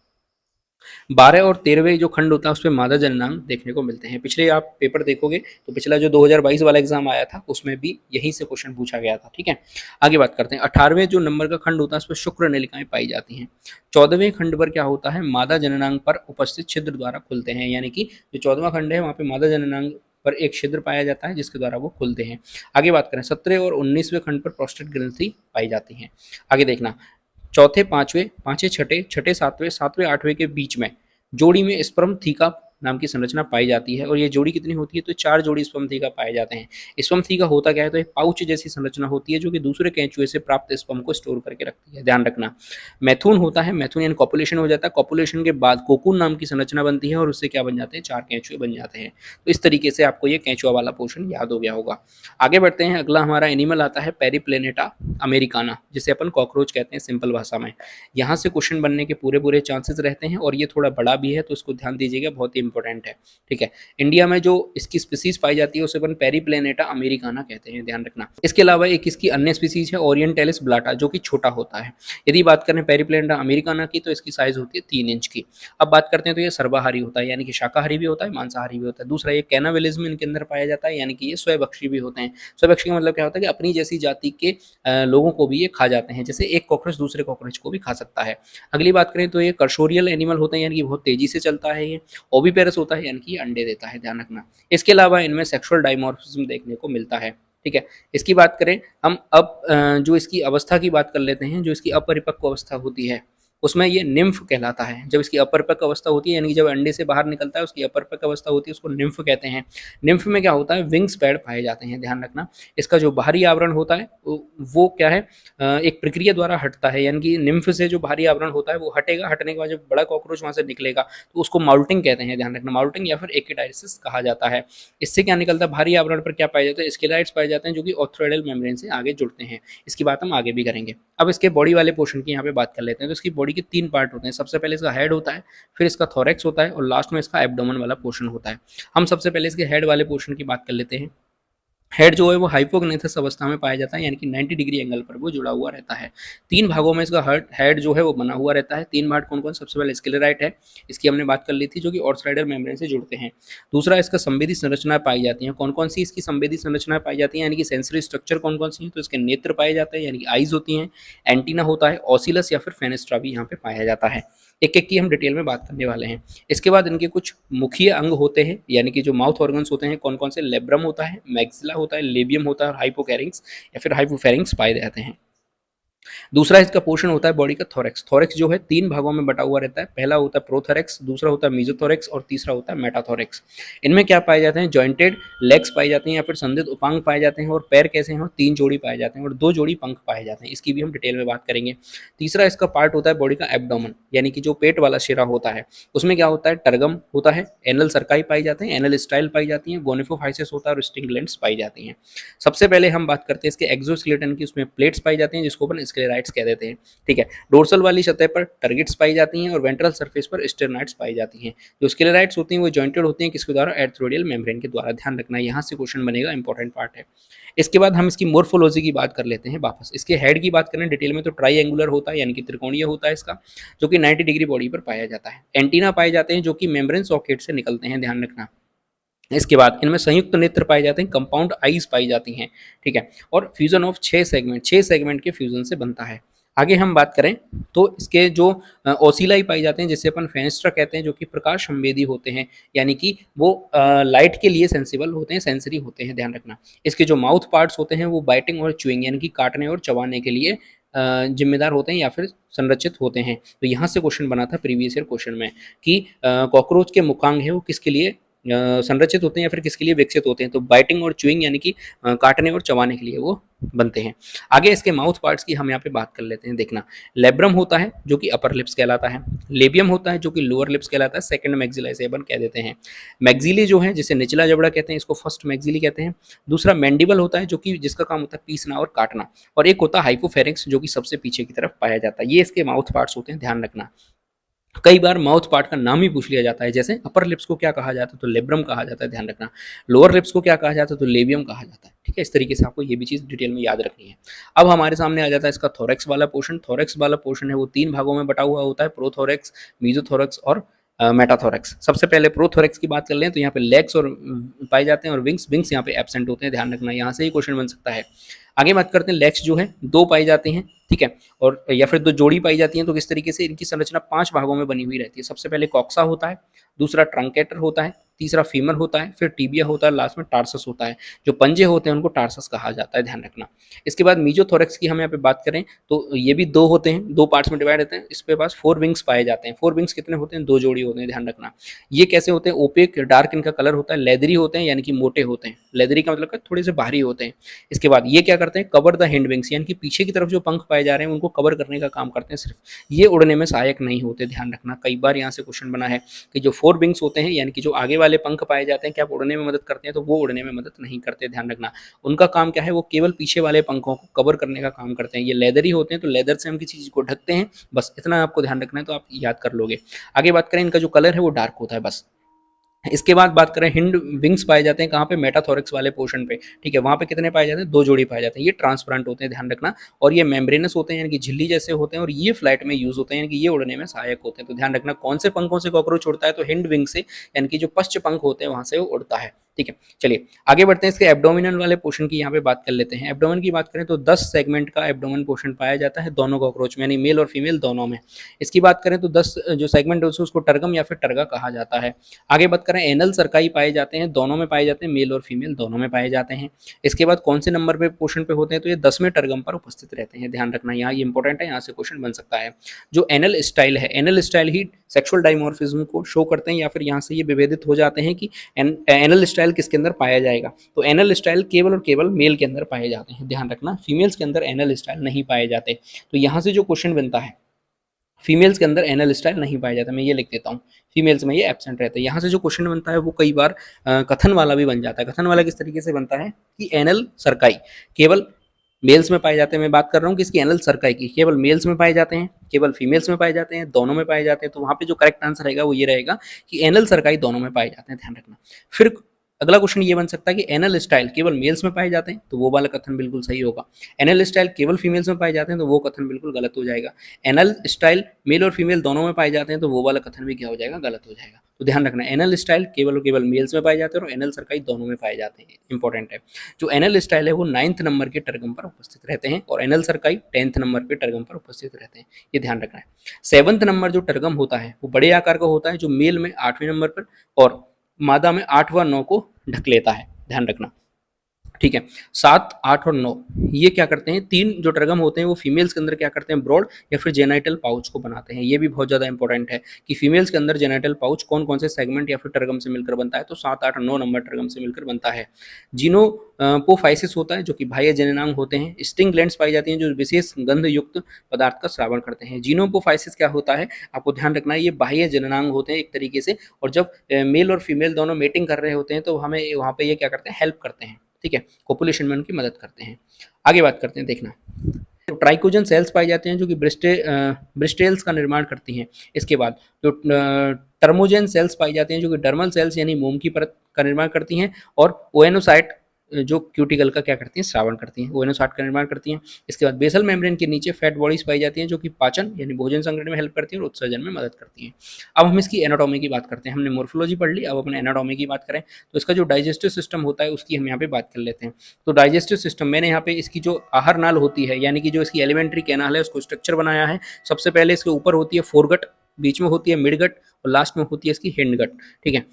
12 और 13वें जो खंड होता है उसमें मादा जननांग देखने को मिलते हैं। पिछले आप पेपर देखोगे तो पिछला जो 2022 वाला एग्जाम आया था उसमें भी यहीं से क्वेश्चन पूछा गया था, ठीक है। आगे बात करते हैं, 18वें जो नंबर का खंड होता है उसमें शुक्र नलिकाएं पाई जाती हैं। 14वें खंड पर क्या होता है, मादा जननांग पर उपस्थित छिद्र द्वारा खुलते हैं, यानी कि जो 14वां खंड है वहाँ पे मादा जननांग पर एक छिद्र पाया जाता है जिसके द्वारा वो खुलते हैं। आगे बात करें, 17 और 19वें खंड पर प्रोस्टेट ग्रंथि पाई जाती हैं। आगे देखना, चौथे पांचवें, पांचवें छठे, छठे सातवें, सातवें आठवें के बीच में जोड़ी में स्पर्म थीका नाम की संरचना पाई जाती है, और ये जोड़ी कितनी होती है, तो 4 जोड़ी स्पर्म थीका पाए जाते हैं। स्पर्म थीका होता क्या है, तो एक पाउच जैसी संरचना होती है जो कि दूसरे केंचुए से प्राप्त स्पर्म को स्टोर करके रखती है, ध्यान रखना। मैथुन होता है, मैथुन यानी कॉपुलेशन हो जाता है, कॉपुलेशन के बाद कोकून नाम की संरचना बनती है और उससे क्या बन जाते हैं, 4 केंचुए बन जाते हैं। तो इस तरीके से आपको ये केंचुआ वाला पोर्शन याद हो गया होगा। आगे बढ़ते हैं, अगला हमारा एनिमल आता है पेरिप्लेनेटा अमेरिकाना, जिसे अपन कॉकरोच कहते हैं सिंपल भाषा में। यहाँ से क्वेश्चन बनने के पूरे पूरे चांसेस रहते हैं, और ये थोड़ा बड़ा भी है तो इसको ध्यान दीजिएगा, बहुत ही इंपॉर्टेंट है, ठीक है। इंडिया में जो इसकी स्पीसीज पाई जाती है उसे अपन पेरिप्लेनेटा अमेरिकाना कहते हैं, ध्यान रखना। इसके अलावा एक इसकी अन्य स्पीसीज है ओरिएंटलिस ब्लाटा, जो कि छोटा होता है। यदि बात करें पेरिप्लेनेटा अमेरिकाना की तो इसकी साइज होती है 3 इंच की। अब बात करते हैं तो ये सर्वाहारी होता है, यानी कि शाकाहारी भी होता है, मांसाहारी भी होता है। दूसरा, ये कैनाबिलिज्म इनके अंदर पाया जाता है, यानी कि ये स्वभक्षी भी होते हैं। स्वभक्षी का मतलब क्या होता है कि अपनी जैसी जाति के लोगों को भी ये खा जाते हैं, जैसे एक कॉकरोच दूसरे कॉकरोच को भी खा सकता है। अगली बात करें तो ये कर्शोरियल एनिमल होते हैं, यानी कि बहुत तेजी से चलता है। ये ओविपेरस होता है, यानी कि अंडे देता है, ध्यान रखना। इसके अलावा इनमें सेक्सुअल डाइमॉर्फिज्म देखने को मिलता है, ठीक है। इसकी बात करें हम अब जो इसकी अवस्था की बात कर लेते हैं, जो इसकी अपरिपक्व अवस्था होती है उसमें ये निम्फ कहलाता है। जब इसकी अपरिपक्व अवस्था होती है, यानी कि जब अंडे से बाहर निकलता है उसकी अपरिपक्व अवस्था होती है, उसको निम्फ कहते हैं। निम्फ में क्या होता है, विंग्स पैड पाए जाते हैं, ध्यान रखना। इसका जो बाहरी आवरण होता है वो क्या है, एक प्रक्रिया द्वारा हटता है, यानी कि निम्फ से जो बाहरी आवरण होता है वो हटेगा, हटने के बाद जब बड़ा कॉकरोच वहां से निकलेगा तो उसको माउल्टिंग कहते हैं, ध्यान रखना। माउल्टिंग या फिर एकिडाइसिस कहा जाता है। इससे क्या निकलता है, बाहरी आवरण पर क्या पाए जाते हैं, स्केलाइट्स पाए जाते हैं जो कि ऑर्थोइडल मेम्ब्रेन से आगे जुड़ते हैं। इसकी बात हम आगे भी करेंगे। अब इसके बॉडी वाले पोर्शन की यहाँ पे बात कर लेते हैं। तो इसकी बॉडी के 3 पार्ट होते हैं। सबसे पहले इसका हेड होता है, फिर इसका थोरैक्स होता है और लास्ट में इसका एब्डोमेन वाला पोर्शन होता है। हम सबसे पहले इसके हेड वाले पोर्शन की बात कर लेते हैं। हेड जो है वो हाइपोगनेथस अवस्था में पाया जाता है, यानी कि 90 डिग्री एंगल पर वो जुड़ा हुआ रहता है। 3 भागों में इसका हेड जो है वो बना हुआ रहता है। 3 भाग कौन-कौन? सबसे पहले स्क्लेराइट है, इसकी हमने बात कर ली थी, जो कि ऑर्थोसाइडल मेम्ब्रेन से जुड़ते हैं। दूसरा, इसका संवेदी संरचनाएँ पाई जाती हैं। कौन-कौन सी इसकी संवेदी संरचनाएँ पाई जाती हैं, यानी कि सेंसरी स्ट्रक्चर कौन-कौन सी हैं? तो इसके नेत्र पाए जाते हैं, यानी कि आइज़ होती हैं, एंटीना होता है, ऑसिलस या फिर फेनेस्ट्रा भी यहाँ पे पाया जाता है। एक-एक की हम डिटेल में बात करने वाले हैं। इसके बाद इनके कुछ मुख्य अंग होते हैं, यानी कि जो माउथ ऑर्गन्स होते हैं कौन-कौन से? लेब्रम होता है, मैक्सिला होता है, लेबियम होता है और हाइपोकैरिंग्स या फिर हाइपोफैरिंग्स पाए जाते हैं। दूसरा इसका पोर्शन होता है बॉडी का थोरैक्स। थोरैक्स जो है 3 भागों में बटा हुआ रहता है। पहला होता है प्रोथोरैक्स, दूसरा होता है मेसोथोरैक्स और तीसरा होता है मेटाथोरैक्स। इनमें क्या पाए जाते हैं? जॉइंटेड लेग्स पाई जाती हैं या फिर संधित उपांग पाए जाते हैं, और पैर कैसे हैं? 3 जोड़ी पाए जाते हैं और 2 जोड़ी पंख पाए जाते हैं। इसकी भी हम डिटेल में बात करेंगे। तीसरा इसका पार्ट होता है बॉडी का एब्डोमेन, यानी कि जो पेट वाला शिरा होता है, उसमें क्या होता है? टर्गम होता है, एनल सर्काई पाई जाते हैं, एनल स्टाइल पाई जाती हैं, गोनिफोफाइसिस होता है और स्टिंग ग्लैंड्स पाई जाती हैं। सबसे पहले हम बात करते हैं इसके एक्सोस्केलेटन की। उसमें प्लेट्स पाई जाती हैं जिसको अपन स्क्लेराइड्स कह देते हैं, ठीक है। डोर्सल वाली सतह पर टर्गेट्स पाई जाती हैं और वेंट्रल सरफेस पर स्टेरनाइड्स पाई जाती हैं। जो स्क्लेराइड्स होती हैं वो जॉइंटेड होती हैं, किसके द्वारा? एर्थ्रोडियल मेम्ब्रेन के द्वारा। ध्यान रखना, यहाँ से क्वेश्चन बनेगा, इंपॉर्टेंट पार्ट है। इसके बाद हम इसकी मोर्फोलॉजी की बात कर लेते हैं वापस। इसके हेड की बात करें डिटेल में तो ट्राईएंगुलर होता है, यानी कि त्रिकोणीय होता है इसका, जो कि 90 डिग्री बॉडी पर पाया जाता है। एंटीना पाए जाते हैं जो कि मेम्ब्रेन सॉकेट से निकलते हैं, ध्यान रखना। इसके बाद इनमें संयुक्त नेत्र पाए जाते हैं, कंपाउंड आईज पाई जाती हैं, ठीक है। और फ्यूजन ऑफ 6 सेगमेंट के फ्यूजन से बनता है। आगे हम बात करें तो इसके जो ओसिलाई पाई जाते हैं, जिसे अपन फेनेस्ट्रा कहते हैं, जो कि प्रकाश संवेदी होते हैं, यानी कि वो लाइट के लिए सेंसिबल होते हैं, सेंसरी होते हैं, ध्यान रखना। इसके जो माउथ पार्ट्स होते हैं वो बाइटिंग और च्यूइंग, यानी कि काटने और चबाने के लिए जिम्मेदार होते हैं या फिर संरचित होते हैं। तो यहाँ से क्वेश्चन बना था प्रीवियस ईयर क्वेश्चन में कि कॉकरोच के मुखांग है वो किसके लिए संरचित होते हैं या फिर किसके लिए विकसित होते हैं? तो बाइटिंग और च्यूइंग, यानी कि काटने और चबाने के लिए वो बनते हैं। आगे इसके माउथ पार्ट्स की हम यहाँ पे बात कर लेते हैं। देखना, लेब्रम होता है जो कि अपर लिप्स कहलाता है, लेबियम होता है जो कि लोअर लिप्स कहलाता है, सेकंड मैक्सिला इसे अपन कह देते हैं। मैक्सिली जो है जिसे निचला जबड़ा कहते हैं, इसको फर्स्ट मैक्सिली कहते हैं। दूसरा मैंडिबल होता है जो कि जिसका काम होता है पीसना और काटना, और एक होता है हाइपोफेरिंक्स जो कि सबसे पीछे की तरफ पाया जाता है। ये इसके माउथ पार्ट्स होते हैं, ध्यान रखना। कई बार माउथ पार्ट का नाम ही पूछ लिया जाता है, जैसे अपर लिप्स को क्या कहा जाता है? तो लेब्रम कहा जाता है, ध्यान रखना। लोअर लिप्स को क्या कहा जाता है? तो लेबियम कहा जाता है, ठीक है। इस तरीके से आपको ये भी चीज़ डिटेल में याद रखनी है। अब हमारे सामने आ जाता है इसका थोरैक्स वाला पोर्शन। थोरैक्स वाला पोर्शन है वो 3 भागों में बटा हुआ होता है, प्रोथोरैक्स, मेसोथोरैक्स और मेटाथोरैक्स। सबसे पहले प्रोथोरैक्स की बात कर लें तो यहाँ पे लेग्स और पाए जाते हैं, और विंग्स विंग्स यहाँ पे एब्सेंट होते हैं, ध्यान रखना। यहाँ से ही क्वेश्चन बन सकता है। आगे बात करते हैं, लेग्स जो है 2 पाई जाती हैं, ठीक है, और या फिर 2 जोड़ी पाई जाती हैं। तो किस तरीके से इनकी संरचना 5 भागों में बनी हुई रहती है। सबसे पहले कॉक्सा होता है, दूसरा ट्रंकेटर होता है, तीसरा फीमर होता है, फिर टीबिया होता है, लास्ट में टार्सस होता है। जो पंजे होते हैं उनको टार्सस कहा जाता है, ध्यान रखना। इसके बाद मेसोथोरैक्स की हम यहाँ पे बात करें तो ये भी 2 होते हैं, 2 पार्ट्स में डिवाइड होते हैं। इसके पास 4 विंग्स पाए जाते हैं। 4 विंग्स कितने होते हैं? 2 जोड़ी होते हैं, ध्यान रखना। ये कैसे होते हैं? ओपेक डार्क इनका कलर होता है, लेदरी होते हैं, यानी कि मोटे होते हैं। लेदरी का मतलब थोड़े से भारी होते हैं। इसके बाद ये क्या करते हैं? कवर द हिंड विंग्स, यानी कि पीछे की तरफ जो पंख पाए जा रहे हैं उनको कवर करने का काम करते हैं सिर्फ। ये उड़ने में सहायक नहीं होते, ध्यान रखना। कई बार यहाँ से क्वेश्चन बना है कि जो 4 विंग्स होते हैं, यानी कि जो आगे वाले पंख पाए जाते हैं, क्या उड़ने में मदद करते हैं? तो वो उड़ने में मदद नहीं करते, ध्यान रखना। उनका काम क्या है? वो केवल पीछे वाले पंखों को कवर करने का काम करते हैं। ये लेदरी होते हैं, तो लेदर से हम किसी चीज़ को ढकते हैं, बस इतना आपको ध्यान रखना है, तो आप याद कर लोगे। आगे बात करें, इनका जो कलर है वो डार्क होता है, बस। इसके बाद बात करें, हिंड विंग्स पाए जाते हैं कहाँ पे? मेटाथोरैक्स वाले पोर्शन पे, ठीक है। वहाँ पे कितने पाए जाते हैं? 2 जोड़ी पाए जाते हैं। ये ट्रांसपेरेंट होते हैं, ध्यान रखना। और ये मेम्ब्रेनस होते हैं, यानी कि झिल्ली जैसे होते हैं, और ये फ्लाइट में यूज होते हैं, यानी कि ये उड़ने में सहायक होते हैं। तो ध्यान रखना, कौन से पंखों से कॉकरोच उड़ता है? तो हिंड विंग से, यानी कि जो पश्च पंख होते हैं वहाँ से वो उड़ता है, ठीक है। चलिए आगे बढ़ते हैं, इसके एब्डोमिनल वाले पोर्शन की यहाँ पे बात कर लेते हैं। एब्डोमेन की बात करें तो 10 सेगमेंट का एब्डोमेन पोर्शन पाया जाता है दोनों कॉकरोच में, यानी मेल और फीमेल दोनों में। इसकी बात करें तो 10 जो सेगमेंट है उसको टर्गम या फिर टर्गा कहा जाता है। आगे बात करें, एनल सर्काई पाए जाते हैं, दोनों में पाए जाते हैं, मेल और फीमेल दोनों में पाए जाते हैं। इसके बाद कौन से नंबर पे पोर्शन पे होते हैं? तो ये 10वें टर्गम पर उपस्थित रहते हैं, ध्यान रखना। यहाँ ये इंपॉर्टेंट है, यहाँ से क्वेश्चन बन सकता है। जो एनल स्टाइल है, एनल स्टाइल ही सेक्सुअल डाइमॉर्फिज्म को शो करते हैं, या फिर यहाँ से ये विभेदित हो जाते हैं कि एनल स्टाइल किसके अंदर पाया जाएगा। तो एनल स्टाइल केवल और केवल मेल के अंदर पाए जाते हैं, ध्यान रखना। फीमेल्स के अंदर एनल स्टाइल नहीं पाए जाते। तो यहाँ से जो क्वेश्चन बनता है, फीमेल्स के अंदर एनल स्टाइल नहीं पाया जाता, मैं ये लिख देता हूँ, फीमेल्स में ये एब्सेंट रहता है। यहाँ से जो क्वेश्चन बनता है वो कई बार कथन वाला भी बन जाता है। कथन वाला किस तरीके से बनता है कि एनल सर्काई केवल मेल्स में पाए जाते हैं। मैं बात कर रहा हूँ कि इसकी एनल सर्काई की केवल मेल्स में पाए जाते हैं, केवल फीमेल्स में पाए जाते हैं, दोनों में पाए जाते हैं। तो वहाँ पे जो करेक्ट आंसर रहेगा वो ये रहेगा कि एनल सर्काई दोनों में पाए जाते हैं, ध्यान रखना। फिर अगला क्वेश्चन ये बन सकता है कि एनल स्टाइल केवल मेल्स में पाए जाते हैं, तो वो वाला कथन बिल्कुल सही होगा। एनल स्टाइल केवल फीमेल्स में पाए जाते हैं, तो वो कथन बिल्कुल गलत हो जाएगा। एनल स्टाइल मेल और फीमेल दोनों में पाए जाते हैं, तो वो वाला कथन भी क्या हो जाएगा, गलत हो जाएगा। तो ध्यान रखना, एनल स्टाइल केवल और केवल मेल्स में पाए जाते हैं और एनल सर्काई दोनों में पाए जाते हैं, इंपॉर्टेंट है। जो एनल स्टाइल है वो 9th नंबर के टर्गम पर उपस्थित रहते हैं और एनल सर्काई 10th नंबर के टर्गम पर उपस्थित रहते हैं, ये ध्यान रखना है। 7th नंबर जो टर्गम होता है वो बड़े आकार का होता है, जो मेल में 8वें नंबर पर और मादा में 8 व 9 को ढक लेता है, ध्यान रखना। ठीक है, 7, 8 और 9 ये क्या करते हैं, तीन जो टर्गम होते हैं वो फीमेल्स के अंदर क्या करते हैं, ब्रॉड या फिर जेनाइटल पाउच को बनाते हैं। ये भी बहुत ज़्यादा इंपॉर्टेंट है कि फीमेल्स के अंदर जेनाइटल पाउच कौन कौन से सेगमेंट या फिर टर्गम से मिलकर बनता है, तो 7, 8 और 9 नंबर टर्गम से मिलकर बनता है। जीनोपोफाइसिस होता है जो कि बाह्य जननांग होते हैं। स्टिंग ग्लैंड्स पाई जाती हैं जो विशेष गंध युक्त पदार्थ का श्रावण करते हैं। जीनोपोफाइसिस क्या होता है, आपको ध्यान रखना है, ये बाह्य जननांग होते हैं एक तरीके से, और जब मेल और फीमेल दोनों मेटिंग कर रहे होते हैं तो हमें वहाँ पे ये क्या करते हैं, हेल्प करते हैं। ठीक है, कोपुलेशन में उनकी मदद करते हैं। आगे बात करते हैं, देखना, तो ट्राइकोजन सेल्स पाई जाते हैं जो कि ब्रिस्टेल्स का निर्माण करती हैं। इसके बाद जो टर्मोजेन सेल्स पाई जाते हैं जो कि डर्मल सेल्स यानी मोम की परत का निर्माण करती हैं, और ओएनोसाइट जो क्यूटिकल का क्या करती हैं, श्रावण करती हैं, ओएनोसाइट का निर्माण करती हैं। इसके बाद बेसल मेम्ब्रेन के नीचे फैट बॉडीज पाई जाती हैं जो कि पाचन यानी भोजन संग्रहण में हेल्प करती हैं और उत्सर्जन में मदद करती हैं। अब हम इसकी एनाटॉमी की बात करते हैं। हमने मोर्फोलॉजी पढ़ ली, अब अपने एनाटॉमी की बात करें तो इसका जो डाइजेस्टिव सिस्टम होता है उसकी हम यहाँ पे बात कर लेते हैं। तो डाइजेस्टिव सिस्टम, मैंने यहाँ पे इसकी जो आहार नाल होती है यानी कि जो इसकी एलिमेंट्री कैनाल है उसको स्ट्रक्चर बनाया है। सबसे पहले इसके ऊपर होती है फोरगट, बीच में होती है मिडगट और लास्ट में होती है इसकी हिंडगट। ठीक है,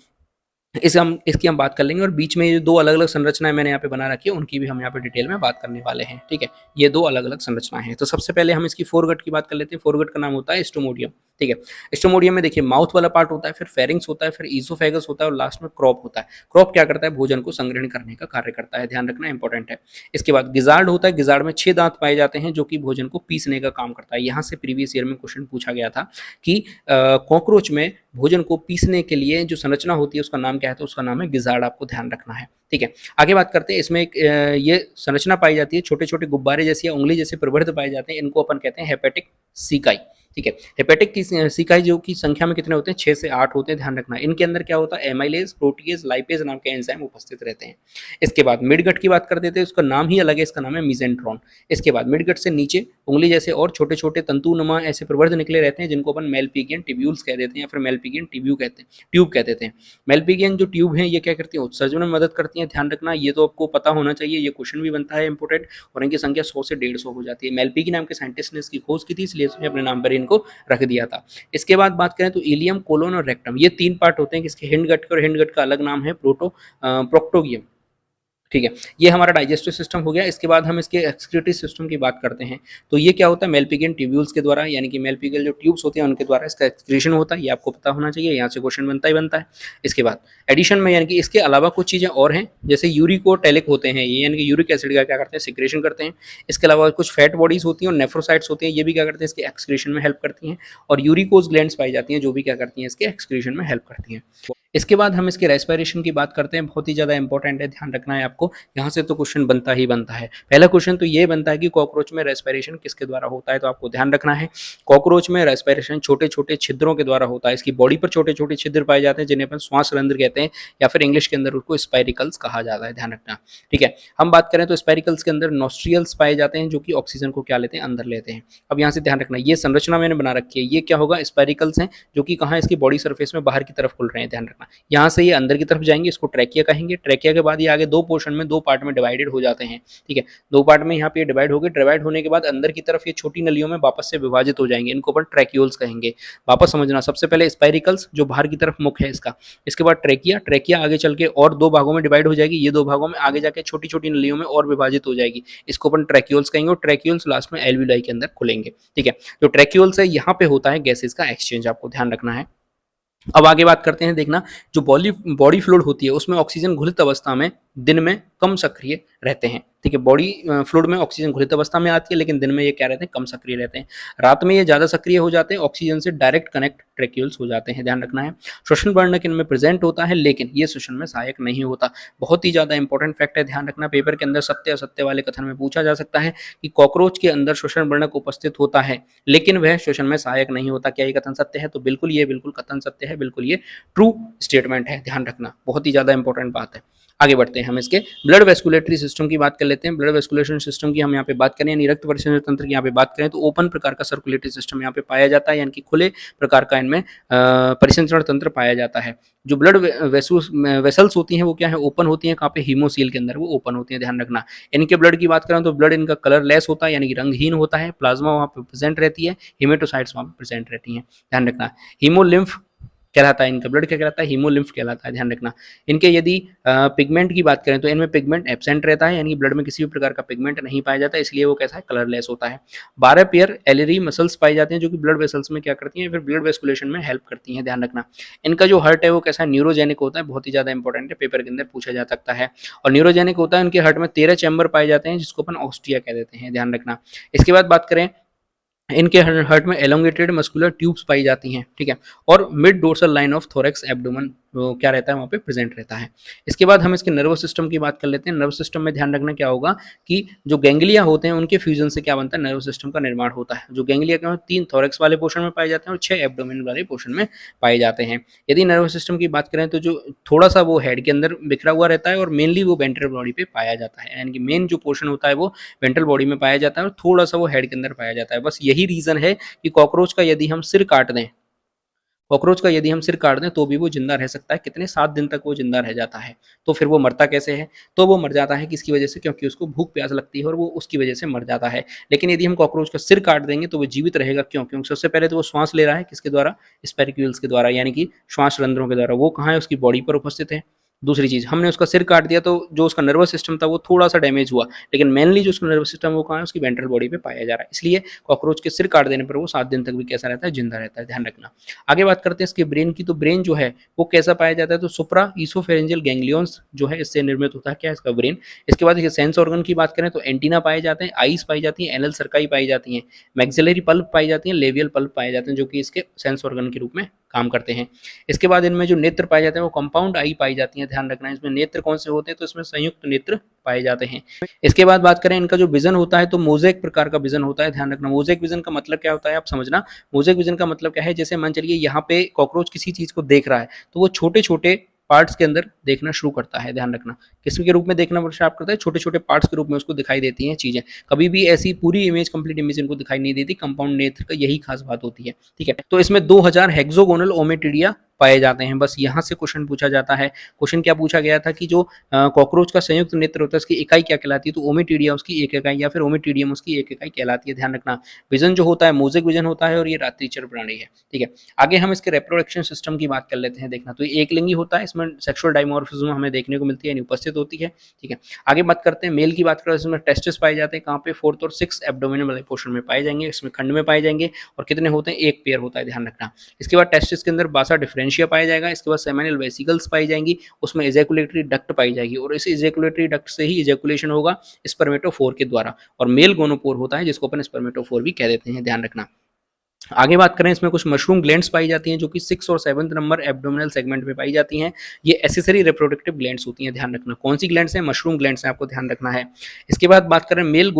इसकी हम बात कर लेंगे, और बीच में ये दो अलग अलग संरचनाएं मैंने यहाँ पे बना रखी है उनकी भी हम यहाँ पे डिटेल में बात करने वाले हैं। ठीक है, ये दो अलग अलग संरचनाएं हैं। तो सबसे पहले हम इसकी फोरगट की बात कर लेते हैं। फोरगट का नाम होता है स्टोमोडियम। ठीक है, स्टोमोडियम में देखिए माउथ वाला पार्ट होता है, फिर फेरिंग्स होता है, फिर ईसोफेगस होता है और लास्ट में क्रॉप होता है। क्रॉप क्या करता है, भोजन को संग्रहण करने का कार्य करता है, ध्यान रखना इंपॉर्टेंट है। इसके बाद गिजार्ड होता है, गिजार्ड में 6 दांत पाए जाते हैं जो कि भोजन को पीसने का काम करता है। यहाँ से प्रीवियस ईयर में क्वेश्चन पूछा गया था कि कॉकरोच में भोजन को पीसने के लिए जो संरचना होती है उसका नाम क्या है, तो उसका नाम है गिजार्ड, आपको ध्यान रखना है। ठीक है, आगे बात करते हैं। इसमें एक ये संरचना पाई जाती है, छोटे छोटे गुब्बारे जैसे या उंगली जैसे प्रवर्ध पाए जाते हैं, इनको अपन कहते हैं हेपेटिक सीकाई। ठीक है, हेपेटिक की सीकाई जो की संख्या में कितने होते हैं, 6 से 8 होते हैं, ध्यान रखना। इनके अंदर क्या होता है, एमाइलेज, प्रोटीएज, लाइपेज नाम के एंजाइम उपस्थित रहते हैं। इसके बाद मिडगट की बात कर देते हैं, उसका नाम ही अलग है, इसका नाम है मीजेंट्रॉन। इसके बाद मिडगट से नीचे उंगली जैसे और छोटे छोटे तंतुनुमा ऐसे प्रवर्ध निकले रहते हैं जिनको अपन मेलपिगियन टिब्यूल्स कह देते हैं या फिर मेलपिगियन ट्यूब कह देते हैं। मेलपिगियन जो ट्यूब है ये क्या करती है, उत्सर्जन में मदद करती है, ध्यान रखना, ये तो आपको पता होना चाहिए, ये क्वेश्चन भी बनता है इंपोर्टेंट, और इनकी संख्या 100 से 150 हो जाती है। मेलपिगी नाम के साइंटिस्ट ने इसकी खोज की थी, इसलिए उसने अपने नाम पर इनको रख दिया था। इसके बाद बात करें तो इलियम, कोलोन और रेक्टम, ये 3 पार्ट होते हैं, किसके, हिंडगट के, और हिंडगट का अलग नाम है प्रोक्टोगियम। ठीक है, ये हमारा डाइजेस्टिव सिस्टम हो गया। इसके बाद हम इसके एक्सक्रीटरी सिस्टम की बात करते हैं। तो ये क्या होता है, मेलपिगियन ट्यूब्यूल्स के द्वारा यानी कि मेलपिगल जो ट्यूब्स होते हैं उनके द्वारा इसका एक्सक्रीशन होता है, ये आपको पता होना चाहिए, यहाँ से क्वेश्चन बनता ही बनता है। इसके बाद एडिशन में यानी कि इसके अलावा कुछ चीज़ें और हैं, जैसे यूरिकोटेलिक होते हैं ये, यानी कि यूरिक एसिड का क्या करते हैं, सिक्रेशन करते हैं। इसके अलावा कुछ फैट बॉडीज होती हैं और नेफ्रोसाइट्स होती हैं, ये भी क्या करते हैं, इसके एक्सक्रीशन में हेल्प करती हैं। और यूरिकोज ग्लैंड्स पाई जाती हैं जो भी क्या करती हैं, इसके एक्सक्रीशन में हेल्प करती हैं। इसके बाद हम इसके रेस्पिरेशन की बात करते हैं, बहुत ही ज़्यादा इंपॉर्टेंट है, ध्यान रखना है आपको, यहाँ से तो क्वेश्चन बनता ही बनता है। पहला क्वेश्चन तो ये बनता है कि कॉकरोच में रेस्पिरेशन किसके द्वारा होता है, तो आपको ध्यान रखना है कॉकरोच में रेस्पिरेशन छोटे छोटे छिद्रों के द्वारा होता है। इसकी बॉडी पर छोटे छोटे छिद्र पाए जाते हैं जिन्हें अपन श्वास रंध्र कहते हैं, या फिर इंग्लिश के अंदर उसको स्पाइरिकल्स कहा जाता है, ध्यान रखना। ठीक है, हम बात करें तो स्पाइरिकल्स के अंदर नॉस्ट्रियल्स पाए जाते हैं जो कि ऑक्सीजन को क्या लेते हैं, अंदर लेते हैं। अब यहाँ से ध्यान रखना, ये संरचना मैंने बना रखी है, ये क्या होगा, स्पाइरिकल्स हैं जो कि कहाँ, इसकी बॉडी सर्फेस में बाहर की तरफ खुल रहे हैं, ध्यान रखना। यहाँ से ये अंदर की तरफ जाएंगे, इसको ट्रैकिया कहेंगे। ट्रैकिया के बाद ये आगे दो पोर्शन में, दो पार्ट में डिवाइडेड हो जाते हैं। ठीक है, दो पार्ट में यहाँ पे डिवाइड हो गए, डिवाइड होने के बाद अंदर की तरफ ये छोटी नलियों में वापस से विभाजित हो जाएंगे, इनको अपन ट्रैक्यूल्स कहेंगे। वापस समझना, सबसे पहले स्पाइरिकल्स जो बाहर की तरफ मुख है इसका, इसके बाद ट्रैकिया, ट्रैकिया आगे चल के और दो भागों में डिवाइड हो जाएगी, ये दो भागों में आगे जाके छोटी छोटी नलियों में और विभाजित हो जाएगी, इसको अपन ट्रैक्यूल्स कहेंगे। और ट्रैक्यूल्स लास्ट में एल्विलाई के अंदर खुलेंगे। ठीक है, जो ट्रैक्यूल्स है यहाँ पे होता है गैसेस का एक्सचेंज, आपको ध्यान रखना है। अब आगे बात करते हैं, देखना, जो बॉडी फ्लूइड होती है उसमें ऑक्सीजन घुलित अवस्था में दिन में कम सक्रिय रहते हैं। ठीक है, बॉडी फ्लूइड में ऑक्सीजन घुलित अवस्था में आती है, लेकिन दिन में ये क्या रहते हैं, कम सक्रिय रहते हैं। रात में ये ज़्यादा सक्रिय हो जाते हैं, ऑक्सीजन से डायरेक्ट कनेक्ट ट्रैक्यूल्स हो जाते हैं, ध्यान रखना है। श्वसन वर्णक इनमें प्रेजेंट होता है, लेकिन ये श्वसन में सहायक नहीं होता। बहुत ही ज़्यादा इंपॉर्टेंट फैक्ट है, ध्यान रखना। पेपर के अंदर सत्य असत्य वाले कथन में पूछा जा सकता है कि कॉकरोच के अंदर श्वसन वर्णक उपस्थित होता है, लेकिन वह श्वसन में सहायक नहीं होता। क्या ये कथन सत्य है? तो बिल्कुल ये बिल्कुल कथन सत्य है, बिल्कुल ये ट्रू स्टेटमेंट है, ध्यान रखना। बहुत ही ज़्यादा इंपॉर्टेंट बात है। आगे बढ़ते हैं, हम इसके ब्लड वेस्कुलेटरी सिस्टम की बात कर लेते हैं। ब्लड वेस्कुलेशन सिस्टम की हम यहाँ पे बात करें, यानी रक्त परिसंचरण तंत्र की यहाँ पे बात करें, तो ओपन प्रकार का सर्कुलेटरी सिस्टम यहाँ पे पाया जाता है, यानी कि खुले प्रकार का इनमें परिसंचरण तंत्र पाया जाता है। जो ब्लड वेसल्स होती हैं वो क्या है, ओपन होती हैं। कहाँ पे? हीमोसील के अंदर वो ओपन होती हैं, ध्यान रखना। इनके ब्लड की बात करें तो ब्लड इनका कलरलेस होता है, यानी कि रंगहीन होता है। प्लाज्मा वहाँ पे प्रेजेंट रहती है, हेमेटोसाइट्स वहाँ पे प्रेजेंट रहती हैं, ध्यान रखना। हीमोलिम्फ कहलाता है इनका ब्लड, क्या कहलाता है? हीमोलिम्फ कहलाता है, ध्यान रखना। इनके यदि पिगमेंट की बात करें तो इनमें पिगमेंट एब्सेंट रहता है, यानी ब्लड में किसी भी प्रकार का पिगमेंट नहीं पाया जाता, इसलिए वो कैसा है, कलरलेस होता है। 12 पेयर एलरी मसल्स पाई जाती हैं, जो कि ब्लड वेसल्स में क्या करती हैं, फिर ब्लड वेस्कुलेशन में हेल्प करती हैं, ध्यान रखना। इनका जो हार्ट है वो कैसा है, न्यूरोजेनिक होता है, बहुत ही ज्यादा इंपॉर्टेंट है, पेपर के अंदर पूछा जा सकता है। और न्यूरोजेनिक होता है, इनके हार्ट में 13 चैम्बर पाए जाते हैं, जिसको अपन ऑस्टिया कह देते हैं, ध्यान रखना। इसके बाद बात करें, इनके हार्ट में एलोंगेटेड मस्कुलर ट्यूब्स पाई जाती हैं, ठीक है। और mid dorsal line of thorax abdomen वो क्या रहता है, वहाँ पे प्रेजेंट रहता है। इसके बाद हम इसके नर्वस सिस्टम की बात कर लेते हैं। नर्वस सिस्टम में ध्यान रखना क्या होगा कि जो गैंग्लिया होते हैं उनके फ्यूजन से क्या बनता है, नर्वस सिस्टम का निर्माण होता है। जो गैंग्लिया क्या 3 थोरेक्स वाले पोर्शन में पाए जाते हैं और 6 एब्डोमेन वाले पोर्शन में पाए जाते हैं। यदि नर्वस सिस्टम की बात करें तो जो थोड़ा सा वो हेड के अंदर बिखरा हुआ रहता है और मेनली वो वेंट्रल बॉडी पे पाया जाता है, यानी कि मेन जो पोर्शन होता है वो वेंट्रल बॉडी में पाया जाता है और थोड़ा सा वो हेड के अंदर पाया जाता है। बस यही रीजन है कि कॉकरोच का यदि हम सिर काट दें, कॉकरोच का यदि हम सिर काट दें तो भी वो जिंदा रह सकता है। कितने? 7 दिन तक वो जिंदा रह जाता है। तो फिर वो मरता कैसे है? तो वो मर जाता है किसकी वजह से? क्योंकि उसको भूख प्यास लगती है और वो उसकी वजह से मर जाता है। लेकिन यदि हम कॉकरोच का सिर काट देंगे तो वो जीवित रहेगा। क्यों? क्योंकि सबसे पहले तो वो श्वास ले रहा है, किसके द्वारा? स्पेरिक्यूल्स के द्वारा, यानी कि श्वास रंध्रों के द्वारा। वो कहाँ है? उसकी बॉडी पर उपस्थित है। दूसरी चीज, हमने उसका सिर काट दिया तो जो उसका नर्वस सिस्टम था वो थोड़ा सा डैमेज हुआ, लेकिन मेनली जो उसका नर्वस सिस्टम वो कहाँ है? उसकी वेंट्रल बॉडी पे पाया जा रहा है। इसलिए कॉकरोच के सिर काट देने पर वो 7 दिन तक भी कैसा रहता है? जिंदा रहता है, ध्यान रखना। आगे बात करते हैं इसके ब्रेन की। तो ब्रेन जो है वो कैसा पाया जाता है? तो सुप्रा ईसोफेरेंजियल गैंग्लियंस जो है इससे निर्मित होता है, क्या? इसका ब्रेन। इसके बाद सेंस ऑर्गन की बात करें तो एंटीना पाए जाते हैं, आईज पाई जाती है, एनल सर्काई पाई जाती है, मैक्सिलरी पल्प पाई जाती है, लेवियल पल्प पाए जाते हैं, जो कि इसके सेंस ऑर्गन के रूप में काम करते हैं। इसके बाद इनमें जो नेत्र पाए जाते हैं वो कंपाउंड आई पाई जाती हैं, ध्यान रखना है। इसमें नेत्र कौन से होते हैं? तो इसमें संयुक्त नेत्र पाए जाते हैं। इसके बाद बात करें इनका जो विजन होता है तो मोज़ेक प्रकार का विजन होता है, ध्यान रखना। मोज़ेक विजन का मतलब क्या होता है आप समझना। मोज़ेक विजन का मतलब क्या है, जैसे मान चलिए यहाँ पे कॉकरोच किसी चीज को देख रहा है तो वो छोटे छोटे पार्ट्स के अंदर देखना शुरू करता है, ध्यान रखना। किसके रूप में देखना स्टार्ट करता है? छोटे छोटे पार्ट्स के रूप में उसको दिखाई देती हैं चीजें। कभी भी ऐसी पूरी इमेज, कंप्लीट इमेज इनको दिखाई नहीं देती। कंपाउंड नेत्र का यही खास बात होती है, ठीक है। तो इसमें 2000 हेक्सोगोनल ओमेटिडिया पाए जाते हैं। बस यहाँ से क्वेश्चन पूछा जाता है। क्वेश्चन क्या पूछा गया था कि जो कॉकरोच का संयुक्त नेत्र होता है उसकी इकाई क्या कहलाती है? तो ओमेटिडिया उसकी एक इकाई या फिर ओमेटिडियम उसकी एक इकाई कहलाती है, ध्यान रखना। विजन जो होता है मोज़ेक विजन होता है और ये रात्रिचर प्राणी है, ठीक है। आगे हम इसके रिप्रोडक्शन सिस्टम की बात कर लेते हैं, देखना। तो ये एक लिंगी होता है, इसमें सेक्सुअल डायमॉर्फिज्म हमें देखने को मिलती है, उपस्थित होती है, ठीक है। आगे बात करते हैं मेल की बात करें, इसमें टेस्टिस पाए जाते हैं। कहाँ पे? 4th और 6th एब्डोमिनल वाले पोर्शन में पाए जाएंगे, इसमें खंड में पाए जाएंगे। और कितने होते हैं? एक पेयर होता है, ध्यान रखना। इसके बाद टेस्टिस के अंदर बासा डिफरेंशिया पाया जाएगा। इसके बाद सेमिनल वेसिकल्स पाई जाएंगी, उसमें इजैकुलेटरी डक्ट पाई जाएगी और इस इजैकुलेटरी डक्ट से ही इजैकुलेशन होगा स्पर्मेटोफोर के द्वारा। और मेल गोनोपोर होता है जिसको अपन स्पर्मेटोफोर भी कह देते हैं, ध्यान रखना। आगे बात करें, इसमें कुछ मशरूम ग्लैंड्स पाई जाती हैं जो कि 6 और 7 नंबर एब्डोमिनल सेगमेंट में पाई जाती हैं। ये एसेसरी रिप्रोडक्टिव ग्लैंड्स होती हैं, ध्यान रखना। कौन सी ग्लैंड्स हैं? मशरूम ग्लैंड्स हैं, आपको ध्यान रखना है। इसके बाद बात करें मेल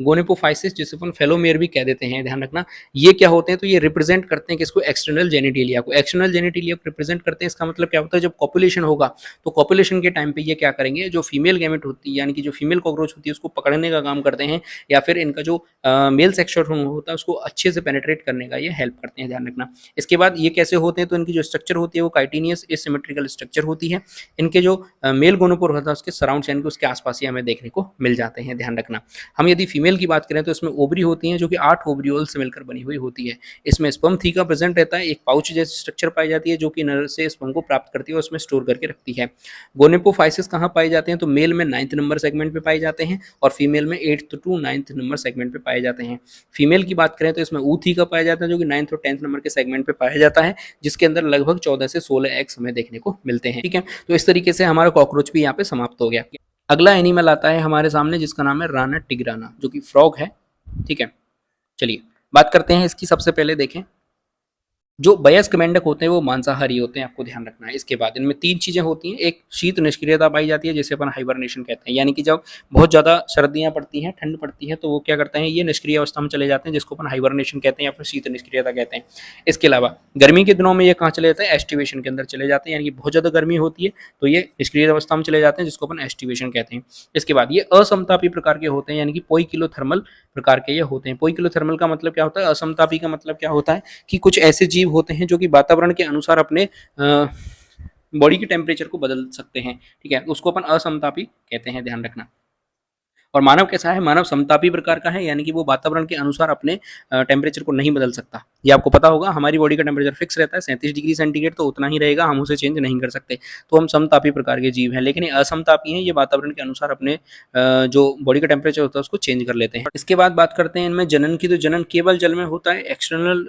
गोनेपोफाइसिस, जिसे अपन फेलोमेयर भी कह देते हैं, ध्यान रखना। ये क्या होते हैं? तो ये रिप्रेजेंट करते हैं किसको? एक्सटर्नल जेनिटेलिया को। एक्सटर्नल जेनिटेलिया को रिप्रेजेंट करते हैं। इसका मतलब क्या होता है? जब कॉपुलेशन होगा तो कॉपुलेशन के टाइम पे ये क्या करेंगे, जो फीमेल गैमेट होती है यानी कि जो फीमेल कॉकरोच होती है उसको पकड़ने का काम करते हैं, या फिर इनका जो मेल सेक्शन होता है उसको अच्छे से पेनिट्रेट करने का ये हेल्प करते हैं, ध्यान रखना। इसके बाद ये कैसे होते हैं? तो इनकी जो स्ट्रक्चर होती है वो काइटिनियस एसिमेट्रिकल स्ट्रक्चर होती है। इनके जो मेल गोनोपोर होता है उसके सराउंड यानी कि उसके आसपास ही हमें देखने को मिल जाते हैं, ध्यान रखना। हम यदि फीमेल की बात करें तो इसमें ओवरी होती हैं जो कि 8 ओवरियोल से मिलकर बनी हुई होती है। इसमें स्पर्म थीका प्रेजेंट रहता है, एक पाउच जैसी स्ट्रक्चर पाई जाती है जो कि नर से स्पर्म को प्राप्त करती है और उसमें स्टोर करके रखती है। गोनेपोफाइसिस कहाँ पाए जाते हैं? तो मेल में 9th नंबर सेगमेंट पे पाए जाते हैं और फीमेल में 8th to 9th number segment पे पाए जाते हैं। फीमेल की बात करें तो इसमें ऊथीका पाया जाता है जो कि 9th और 10th नंबर के सेगमेंट पे पाया जाता है, जिसके अंदर लगभग 14 से 16 एग्स हमें देखने को मिलते हैं, ठीक है। तो इस तरीके से हमारा कॉकरोच भी यहाँ पे समाप्त हो गया। अगला एनिमल आता है हमारे सामने जिसका नाम है राना टिग्राना, जो कि फ्रॉग है। ठीक है, चलिए बात करते हैं इसकी। सबसे पहले देखें, जो वयस्क मेंढक होते हैं वो मांसाहारी होते हैं, आपको ध्यान रखना है। इसके बाद इनमें तीन चीजें होती हैं। एक शीत निष्क्रियता पाई जाती है, जिसे अपन हाइबरनेशन कहते हैं, यानी कि जब बहुत ज्यादा सर्दियां पड़ती हैं, ठंड पड़ती है, तो वो क्या करते हैं, ये निष्क्रिय अवस्था में चले जाते हैं, जिसको अपन हाइबरनेशन कहते हैं या फिर शीत निष्क्रियता कहते हैं। इसके अलावा गर्मी के दिनों में ये कहाँ चले जाते हैं, एस्टिवेशन के अंदर चले जाते हैं, यानी कि बहुत ज्यादा गर्मी होती है तो ये निष्क्रिय अवस्था में चले जाते हैं, जिसको अपन एस्टिवेशन कहते हैं। इसके बाद ये असमतापी प्रकार के होते हैं, यानी कि पोइकिलोथर्मल प्रकार के ये होते हैं। पोइकिलोथर्मल का मतलब क्या होता है, असमतापी का मतलब क्या होता है कि कुछ ऐसे जीव होते हैं जो कि वातावरण के अनुसार अपने बॉडी के टेम्परेचर को बदल सकते हैं। ठीक है, उसको अपन असमतापी कहते हैं, ध्यान रखना। और मानव कैसा है, मानव समतापी प्रकार का है, यानी कि वो वातावरण के अनुसार अपने टेम्परेचर को नहीं बदल सकता। ये आपको पता होगा, हमारी बॉडी का टेम्परेचर फिक्स रहता है 37 डिग्री सेंटीग्रेड, तो उतना ही रहेगा, हम उसे चेंज नहीं कर सकते। तो हम समतापी प्रकार के जीव हैं, लेकिन ये असमतापी हैं, ये वातावरण के अनुसार अपने जो बॉडी का टेम्परेचर होता है उसको चेंज कर लेते हैं। इसके बाद बात करते हैं इनमें जनन की, तो जनन केवल जल में होता है। एक्सटर्नल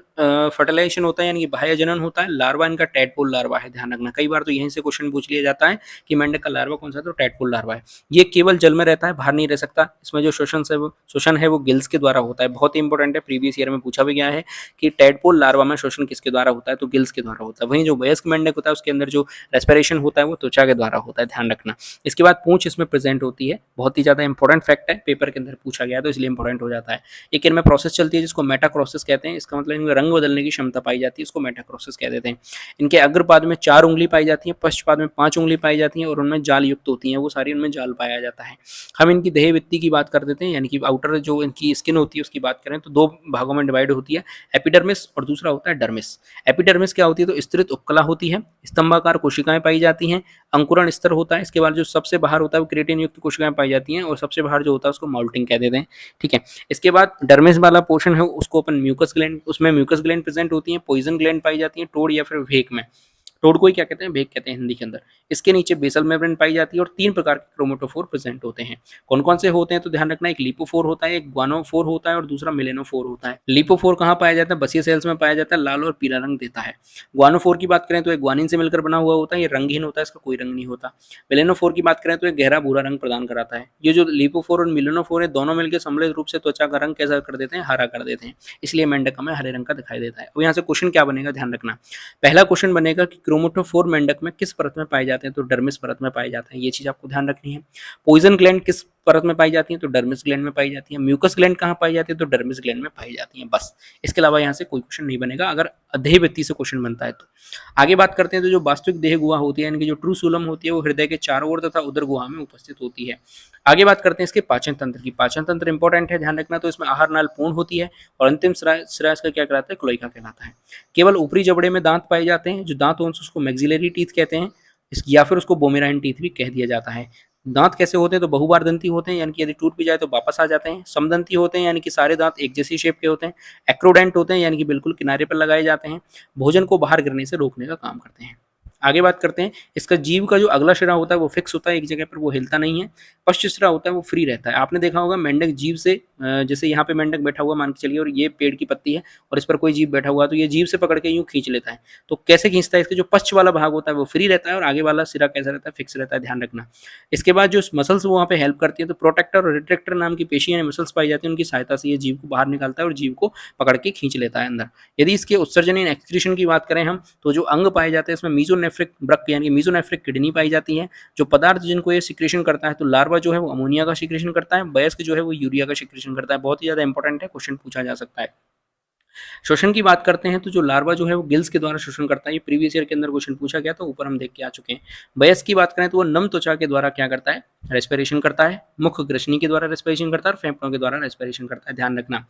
फर्टिलाइजेशन होता है, यानी कि बाह्य जनन होता है। लार्वा इनका टैडपोल लार्वा है, ध्यान रखना। कई बार तो यहीं से क्वेश्चन पूछ लिया जाता है कि मेंढक का लार्वा कौन सा है, तो टैडपोल लार्वा है। ये केवल जल में रहता है, बाहर नहीं रह सकता। इसमें जो शोषण है वो गिल्स के द्वारा होता है। बहुत ही इंपॉर्टेंट है, प्रीवियस ईयर में पूछा भी गया है कि टैडपोल लार्वा में शोषण किसके द्वारा होता है, तो गिल्स के द्वारा होता है। वहीं जो वयस्क मेंढक होता है उसके अंदर जो रेस्पिरेशन होता है वो त्वचा के द्वारा होता है, ध्यान रखना। इसके बाद पूंछ इसमें प्रेजेंट होती है, बहुत ही ज्यादा इंपॉर्टेंट फैक्ट है, पेपर के अंदर पूछा गया है तो इसलिए इंपॉर्टेंट हो जाता है। एक इनमें प्रोसेस चलती है जिसको मेटाक्रोसिस कहते हैं। इसका मतलब इनमें रंग बदलने की क्षमता पाई जाती है, इसको मेटाक्रोसिस कह देते हैं। इनके अग्रपाद में 4 उंगली पाई जाती है, पश्चपाद में 5 उंगली पाई जाती है, और उनमें जाल युक्त होती है, वो सारी उनमें जाल पाया जाता है। हम इनकी देह भित्ति की बात कर देते हैं, यानी कि आउटर जो इनकी स्किन होती है उसकी बात करें तो दो भागों में डिवाइड होती है, एपिडर्मिस और दूसरा होता है डर्मिस। एपिडर्मिस क्या होती है, तो स्तृत उपकला होती है, स्तंभाकार कोशिकाएं पाई जाती हैं, अंकुरण स्तर होता है। इसके बाद जो सबसे बाहर होता है वो क्रिएटिन युक्त कोशिकाएं पाई जाती हैं, और सबसे बाहर जो होता है उसको माउल्टिंग कह देते हैं। ठीक है, इसके बाद डर्मिस वाला पोर्शन है उसको अपन म्यूकस ग्लैंड, उसमें म्यूकस ग्लैंड प्रेजेंट होती है, पॉइजन ग्लैंड पाई जाती है टोड या फिर वेक में। टोड को ही क्या कहते हैं, भेग कहते हैं हिंदी के अंदर। इसके नीचे बेसल मेम्ब्रेन पाई जाती है, और 3 प्रकार के क्रोमेटोफोर प्रेजेंट होते हैं। कौन कौन से होते हैं, तो ध्यान रखना, एक लिपोफोर होता है, एक ग्वानोफोर होता है, और दूसरा मिलेनोफोर होता है। लिपोफोर कहाँ पाया जाता है, बसीय सेल्स में पाया जाता है, लाल और पीला रंग देता है। ग्वानोफोर की बात करें तो एक ग्वानिन से मिलकर बना हुआ होता है, ये रंगहीन होता है, इसका कोई रंग नहीं होता। मिलेनोफोर की बात करें तो एक गहरा भूरा रंग प्रदान कराता है। ये जो लिपोफोर और मिलेनोफोर है दोनों मिलकर सम्मिलित रूप से त्वचा का रंग कैसा कर देते हैं, हरा कर देते हैं, इसलिए मेंढक हमें हरे रंग का दिखाई देता है। अब यहाँ से क्वेश्चन क्या बनेगा, ध्यान रखना। पहला क्वेश्चन बनेगा कि क्रोमेटोफोर मेंढक में किस परत में पाए जाते हैं, तो डर्मिस परत में पाए जाते हैं, ये चीज आपको ध्यान रखनी है। पॉइजन ग्लैंड किस परत में पाई जाती है, तो डर्मिस ग्लैंड में पाई जाती है। म्यूकस ग्लैंड कहाँ पाई जाती है, तो डर्मिस ग्लैंड में पाई जाती है, बस। इसके अलावा यहाँ से कोई क्वेश्चन नहीं बनेगा अगर देह व्यक्ति से क्वेश्चन बनता है तो। आगे बात करते हैं, तो जो वास्तविक देह गुहा होती है, यानी कि जो ट्रू सूलम होती है, वो हृदय के चारों ओर तथा उदर गुहा में उपस्थित होती है। आगे बात करते हैं इसके पाचन तंत्र की। पाचन तंत्र इंपॉर्टेंट है, ध्यान रखना। तो इसमें आहार नाल पूर्ण होती है, और अंतिम सिरा इसका क्या कहलाता है, क्लोइका कहलाता है। केवल ऊपरी जबड़े में दांत पाए जाते हैं, जो दांत होते हैं उसको मैक्सिलरी टीथ कहते हैं, या फिर उसको बोमेराइन टीथ भी कह दिया जाता है। दांत कैसे होते हैं, तो बहुबार दंती होते हैं, यानी कि यदि टूट भी जाए तो वापस आ जाते हैं। समदंती होते हैं, यानी कि सारे दांत एक जैसी शेप के होते हैं। एक्रोडेंट होते हैं, यानी कि बिल्कुल किनारे पर लगाए जाते हैं। भोजन को बाहर गिरने से रोकने का काम करते हैं। आगे बात करते हैं, इसका जीव का जो अगला सिरा होता है वो फिक्स होता है एक जगह पर, वो हिलता नहीं है। पश्च सिरा होता है वो फ्री रहता है। आपने देखा होगा मेंढक जीव से, जैसे यहाँ पे मेंढक बैठा हुआ मान के चलिए, और ये पेड़ की पत्ती है और इस पर कोई जीव बैठा हुआ है, तो ये जीव से पकड़ के यूं खींच लेता है। तो कैसे खींचता है, इसके जो पश्च वाला भाग होता है वो फ्री रहता है, और आगे वाला सिरा कैसा रहता है, फिक्स रहता है, ध्यान रखना। इसके बाद जो मसल्स वो वहाँ पे हेल्प करती है, तो प्रोटेक्टर और रिट्रैक्टर नाम की पेशियां मसल्स पाई जाती है, उनकी सहायता से ये जीव को बाहर निकालता है और जीव को पकड़ के खींच लेता है अंदर। यदि इसके उत्सर्जन एक्सक्रीशन की बात करें हम, तो जो अंग पाए जाते हैं इसमें मीजोनेफ्रिक ब्रक यानी मीजोनेफ्रिक किडनी पाई जाती है, जो पदार्थ जिनको ये सिक्रेशन करता है। तो लार्वा जो है वो अमोनिया का सिक्रेशन करता है, वयस्क जो है वो यूरिया का सिक्रेशन करता है। बहुत ही ज्यादा इंपॉर्टेंट है, क्वेश्चन पूछा जा सकता है। शोषण की बात करते हैं, तो जो लार्वा जो है वो गिल्स के द्वारा शोषण करता है, ये प्रीवियस ईयर के अंदर क्वेश्चन पूछा गया, तो ऊपर हम देख के आ चुके हैं। वयस्क की बात करें तो वो नम त्वचा के द्वारा क्या करता है, रेस्पिरेशन करता है। मुख ग्रसनी के द्वारा रेस्पिरेशन करता है, और फेफड़ों के द्वारा रेस्पिरेशन करता है, ध्यान रखना।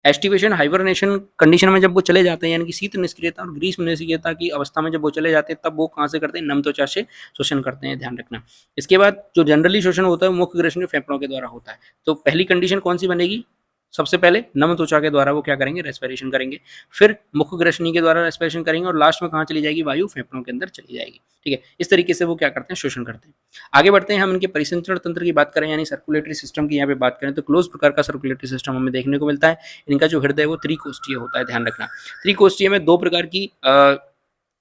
एस्टिवेशन हाइबरनेशन कंडीशन में जब वो चले जाते हैं, यानी कि शीत निष्क्रियता और ग्रीष्म निष्क्रियता की अवस्था में जब वो चले जाते हैं, तब वो कहाँ से करते हैं, नम त्वचा से शोषण करते हैं, ध्यान रखना। इसके बाद जो जनरली शोषण होता है वो मुख ग्रसनी फेफड़ों के द्वारा होता है। तो पहली कंडीशन कौन सी बनेगी, सबसे पहले नम त्वचा के द्वारा वो क्या करेंगे, रेस्पिरेशन करेंगे, फिर मुख ग्रसनी के द्वारा रेस्पिरेशन करेंगे, और लास्ट में कहाँ चली जाएगी, वायु फेफड़ों के अंदर चली जाएगी। ठीक है, इस तरीके से वो क्या करते हैं, शोषण करते हैं। आगे बढ़ते हैं, हम इनके परिसंचरण तंत्र की बात करें, यानी सर्कुलेटरी सिस्टम की यहाँ पे बात करें, तो क्लोज प्रकार का सर्कुलेटरी सिस्टम हमें देखने को मिलता है। इनका जो हृदय है वो त्रिकोष्ठीय होता है, ध्यान रखना। त्रिकोष्ठीय में 2 प्रकार की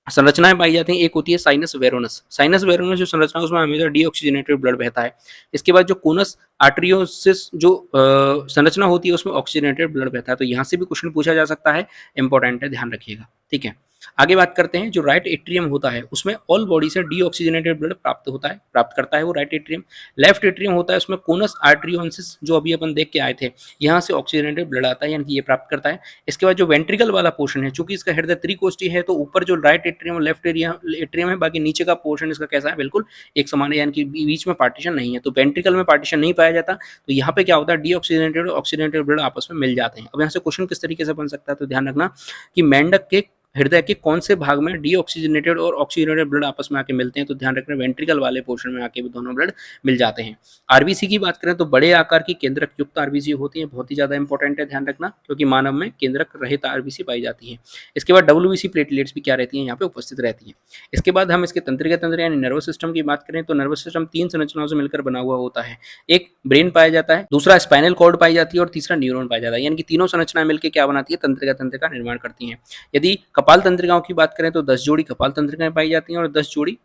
संरचनाएं पाई जाती हैं, एक होती है साइनस वेरोनस। साइनस वेरोनस जो संरचना है उसमें हमेशा डीऑक्सीजनेटेड ब्लड बहता है। इसके बाद जो कोनस आर्टरियोसिस जो संरचना होती है उसमें ऑक्सीजनेटेड ब्लड बहता है। तो यहाँ से भी क्वेश्चन पूछा जा सकता है, इंपॉर्टेंट है, ध्यान रखिएगा। ठीक है, आगे बात करते हैं। जो राइट एट्रियम होता है उसमें ऑल बॉडी से डीऑक्सीजनेटेड ब्लड प्राप्त करता है वो राइट एट्रियम। लेफ्ट एट्रियम होता है उसमें कोनस आर्टरियोसिस जो अभी अपन देख के आए थे, यहाँ से ऑक्सीजनेटेड ब्लड आता है, यानी कि ये प्राप्त करता है। इसके बाद जो वेंट्रिकल वाला पोर्शन है, चूंकि इसका हृदय त्रिकोष्ठी है तो ऊपर जो राइट एट्रियम और लेफ्ट एट्रियम है, बाकी नीचे का पोर्शन इसका कैसा है, बिल्कुल एक समान है, यानी कि बीच में पार्टीशन नहीं है। तो वेंट्रिकल में पार्टीशन नहीं पाया जाता, तो यहाँ पे क्या होता है, डीऑक्सीजनेटेड और ऑक्सीजनेटेड ब्लड आपस में मिल जाते हैं। अब यहाँ से क्वेश्चन किस तरीके से बन सकता है, तो ध्यान रखना कि मेंढक के हृदय के कौन से भाग में डीऑक्सीजनेटेड और ऑक्सीजनेटेड ब्लड आपस में आके मिलते हैं, तो ध्यान रखना वेंट्रिकल वाले पोर्शन में आके भी दोनों ब्लड मिल जाते हैं। आरबीसी की बात करें तो बड़े आकार की केंद्रक युक्त आरबीसी होती है, बहुत ही ज्यादा इंपॉर्टेंट है, ध्यान रखना, क्योंकि मानव में केंद्रक रहित आरबीसी पाई जाती है। इसके बाद डब्ल्यूबीसी प्लेटलेट्स भी क्या रहती हैं, यहाँ पे उपस्थित रहती हैं। इसके बाद हम इसके तंत्रिका तंत्र यानी नर्वस सिस्टम की बात करें तो नर्वस सिस्टम 3 संरचनाओं से मिलकर बना हुआ होता है। एक ब्रेन पाया जाता है, दूसरा स्पाइनल कॉर्ड पाई जाती है और तीसरा न्यूरॉन पाया जाता है, यानी कि तीनों संरचनाएं मिलकर क्या बनाती है, तंत्रिका तंत्र का निर्माण करती हैं। यदि कपाल तंत्रिकाओं की बात करें तो 10 जोड़ी कपाल तंत्रिकाएं पाई जाती हैं और 10 जोड़ी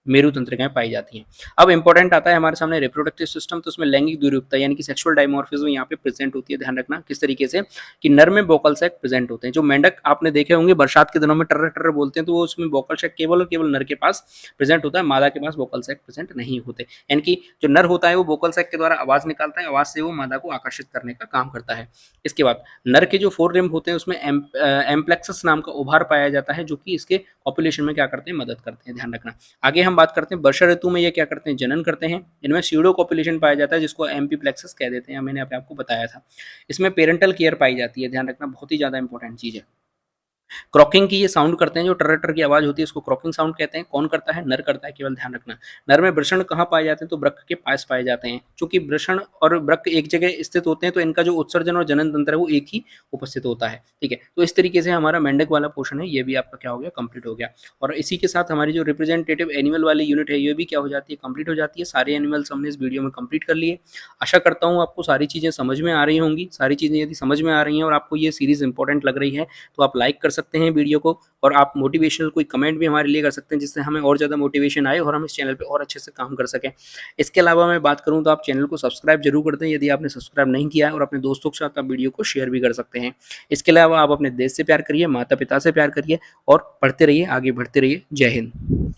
मेरु तंत्रिकाएं पाई जाती हैं। अब इंपॉर्टेंट आता है हमारे सामने रिप्रोडक्टिव सिस्टम, तो उसमें लैंगिक द्विरूपता यानी कि सेक्सुअल डायमॉर्फिज्म यहाँ पे प्रेजेंट होती है। ध्यान रखना किस तरीके से, कि नर में वोकल सैक प्रेजेंट होते हैं। जो मेंढक आपने देखे होंगे बरसात के दिनों में टर्र टर्र बोलते हैं, तो वो उसमें वोकल सैक केवल और केवल नर के पास प्रेजेंट होता है, मादा के पास वोकल सैक प्रेजेंट नहीं होते। यानी कि जो नर होता है वो वोकल सैक के द्वारा आवाज निकालता है, आवाज से वो मादा को आकर्षित करने का काम करता है। इसके बाद नर के जो 4 लिम्ब होते हैं उसमें एम्प्लेक्सस नाम का ओभार पाया जाता है, जो कि इसके पॉपुलेशन में क्या करते हैं, मदद करते हैं। ध्यान रखना। आगे हम बात करते हैं वर्षा ऋतु में ये क्या करते हैं, जनन करते हैं। इनमें स्यूडो कॉपुलेशन पाया जाता है जिसको एम्पीप्लेक्सस कह देते हैं, मैंने आपको बताया था। इसमें पेरेंटल केयर पाई जाती है, ध्यान रखना, बहुत ही ज्यादा इंपॉर्टेंट चीज है। क्रॉकिंग की ये साउंड करते हैं, जो टर्र टर्र की आवाज होती है उसको क्रॉकिंग साउंड कहते हैं। कौन करता है, नर करता है केवल, ध्यान रखना। नर में वृषण कहाँ पाए जाते हैं, तो वृक्क के पास पाए जाते हैं। चूंकि वृषण और वृक्क एक जगह स्थित होते हैं तो इनका जो उत्सर्जन और जनन तंत्र है वो एक ही उपस्थित होता है। ठीक है, तो इस तरीके से हमारा मेंढक वाला पोर्शन है ये भी आपका क्या हो गया, कंप्लीट हो गया। और इसी के साथ हमारी जो रिप्रेजेंटेटिव एनिमल वाली यूनिट है ये भी क्या हो जाती है, कंप्लीट हो जाती है। सारे एनिमल्स हमने इस वीडियो में कंप्लीट कर लिए। आशा करता हूँ आपको सारी चीजें समझ में आ रही होंगी। सारी चीजें यदि समझ में आ रही हैं और आपको ये सीरीज इंपॉर्टेंट लग रही है तो आप लाइक कर सकते हैं वीडियो को, और आप मोटिवेशनल कोई कमेंट भी हमारे लिए कर सकते हैं जिससे हमें और ज़्यादा मोटिवेशन आए और हम इस चैनल पे और अच्छे से काम कर सकें। इसके अलावा मैं बात करूं तो आप चैनल को सब्सक्राइब जरूर कर दें यदि आपने सब्सक्राइब नहीं किया है, और अपने दोस्तों के साथ आप वीडियो को शेयर भी कर सकते हैं। इसके अलावा आप अपने देश से प्यार करिए, माता पिता से प्यार करिए और पढ़ते रहिए, आगे बढ़ते रहिए। जय हिंद।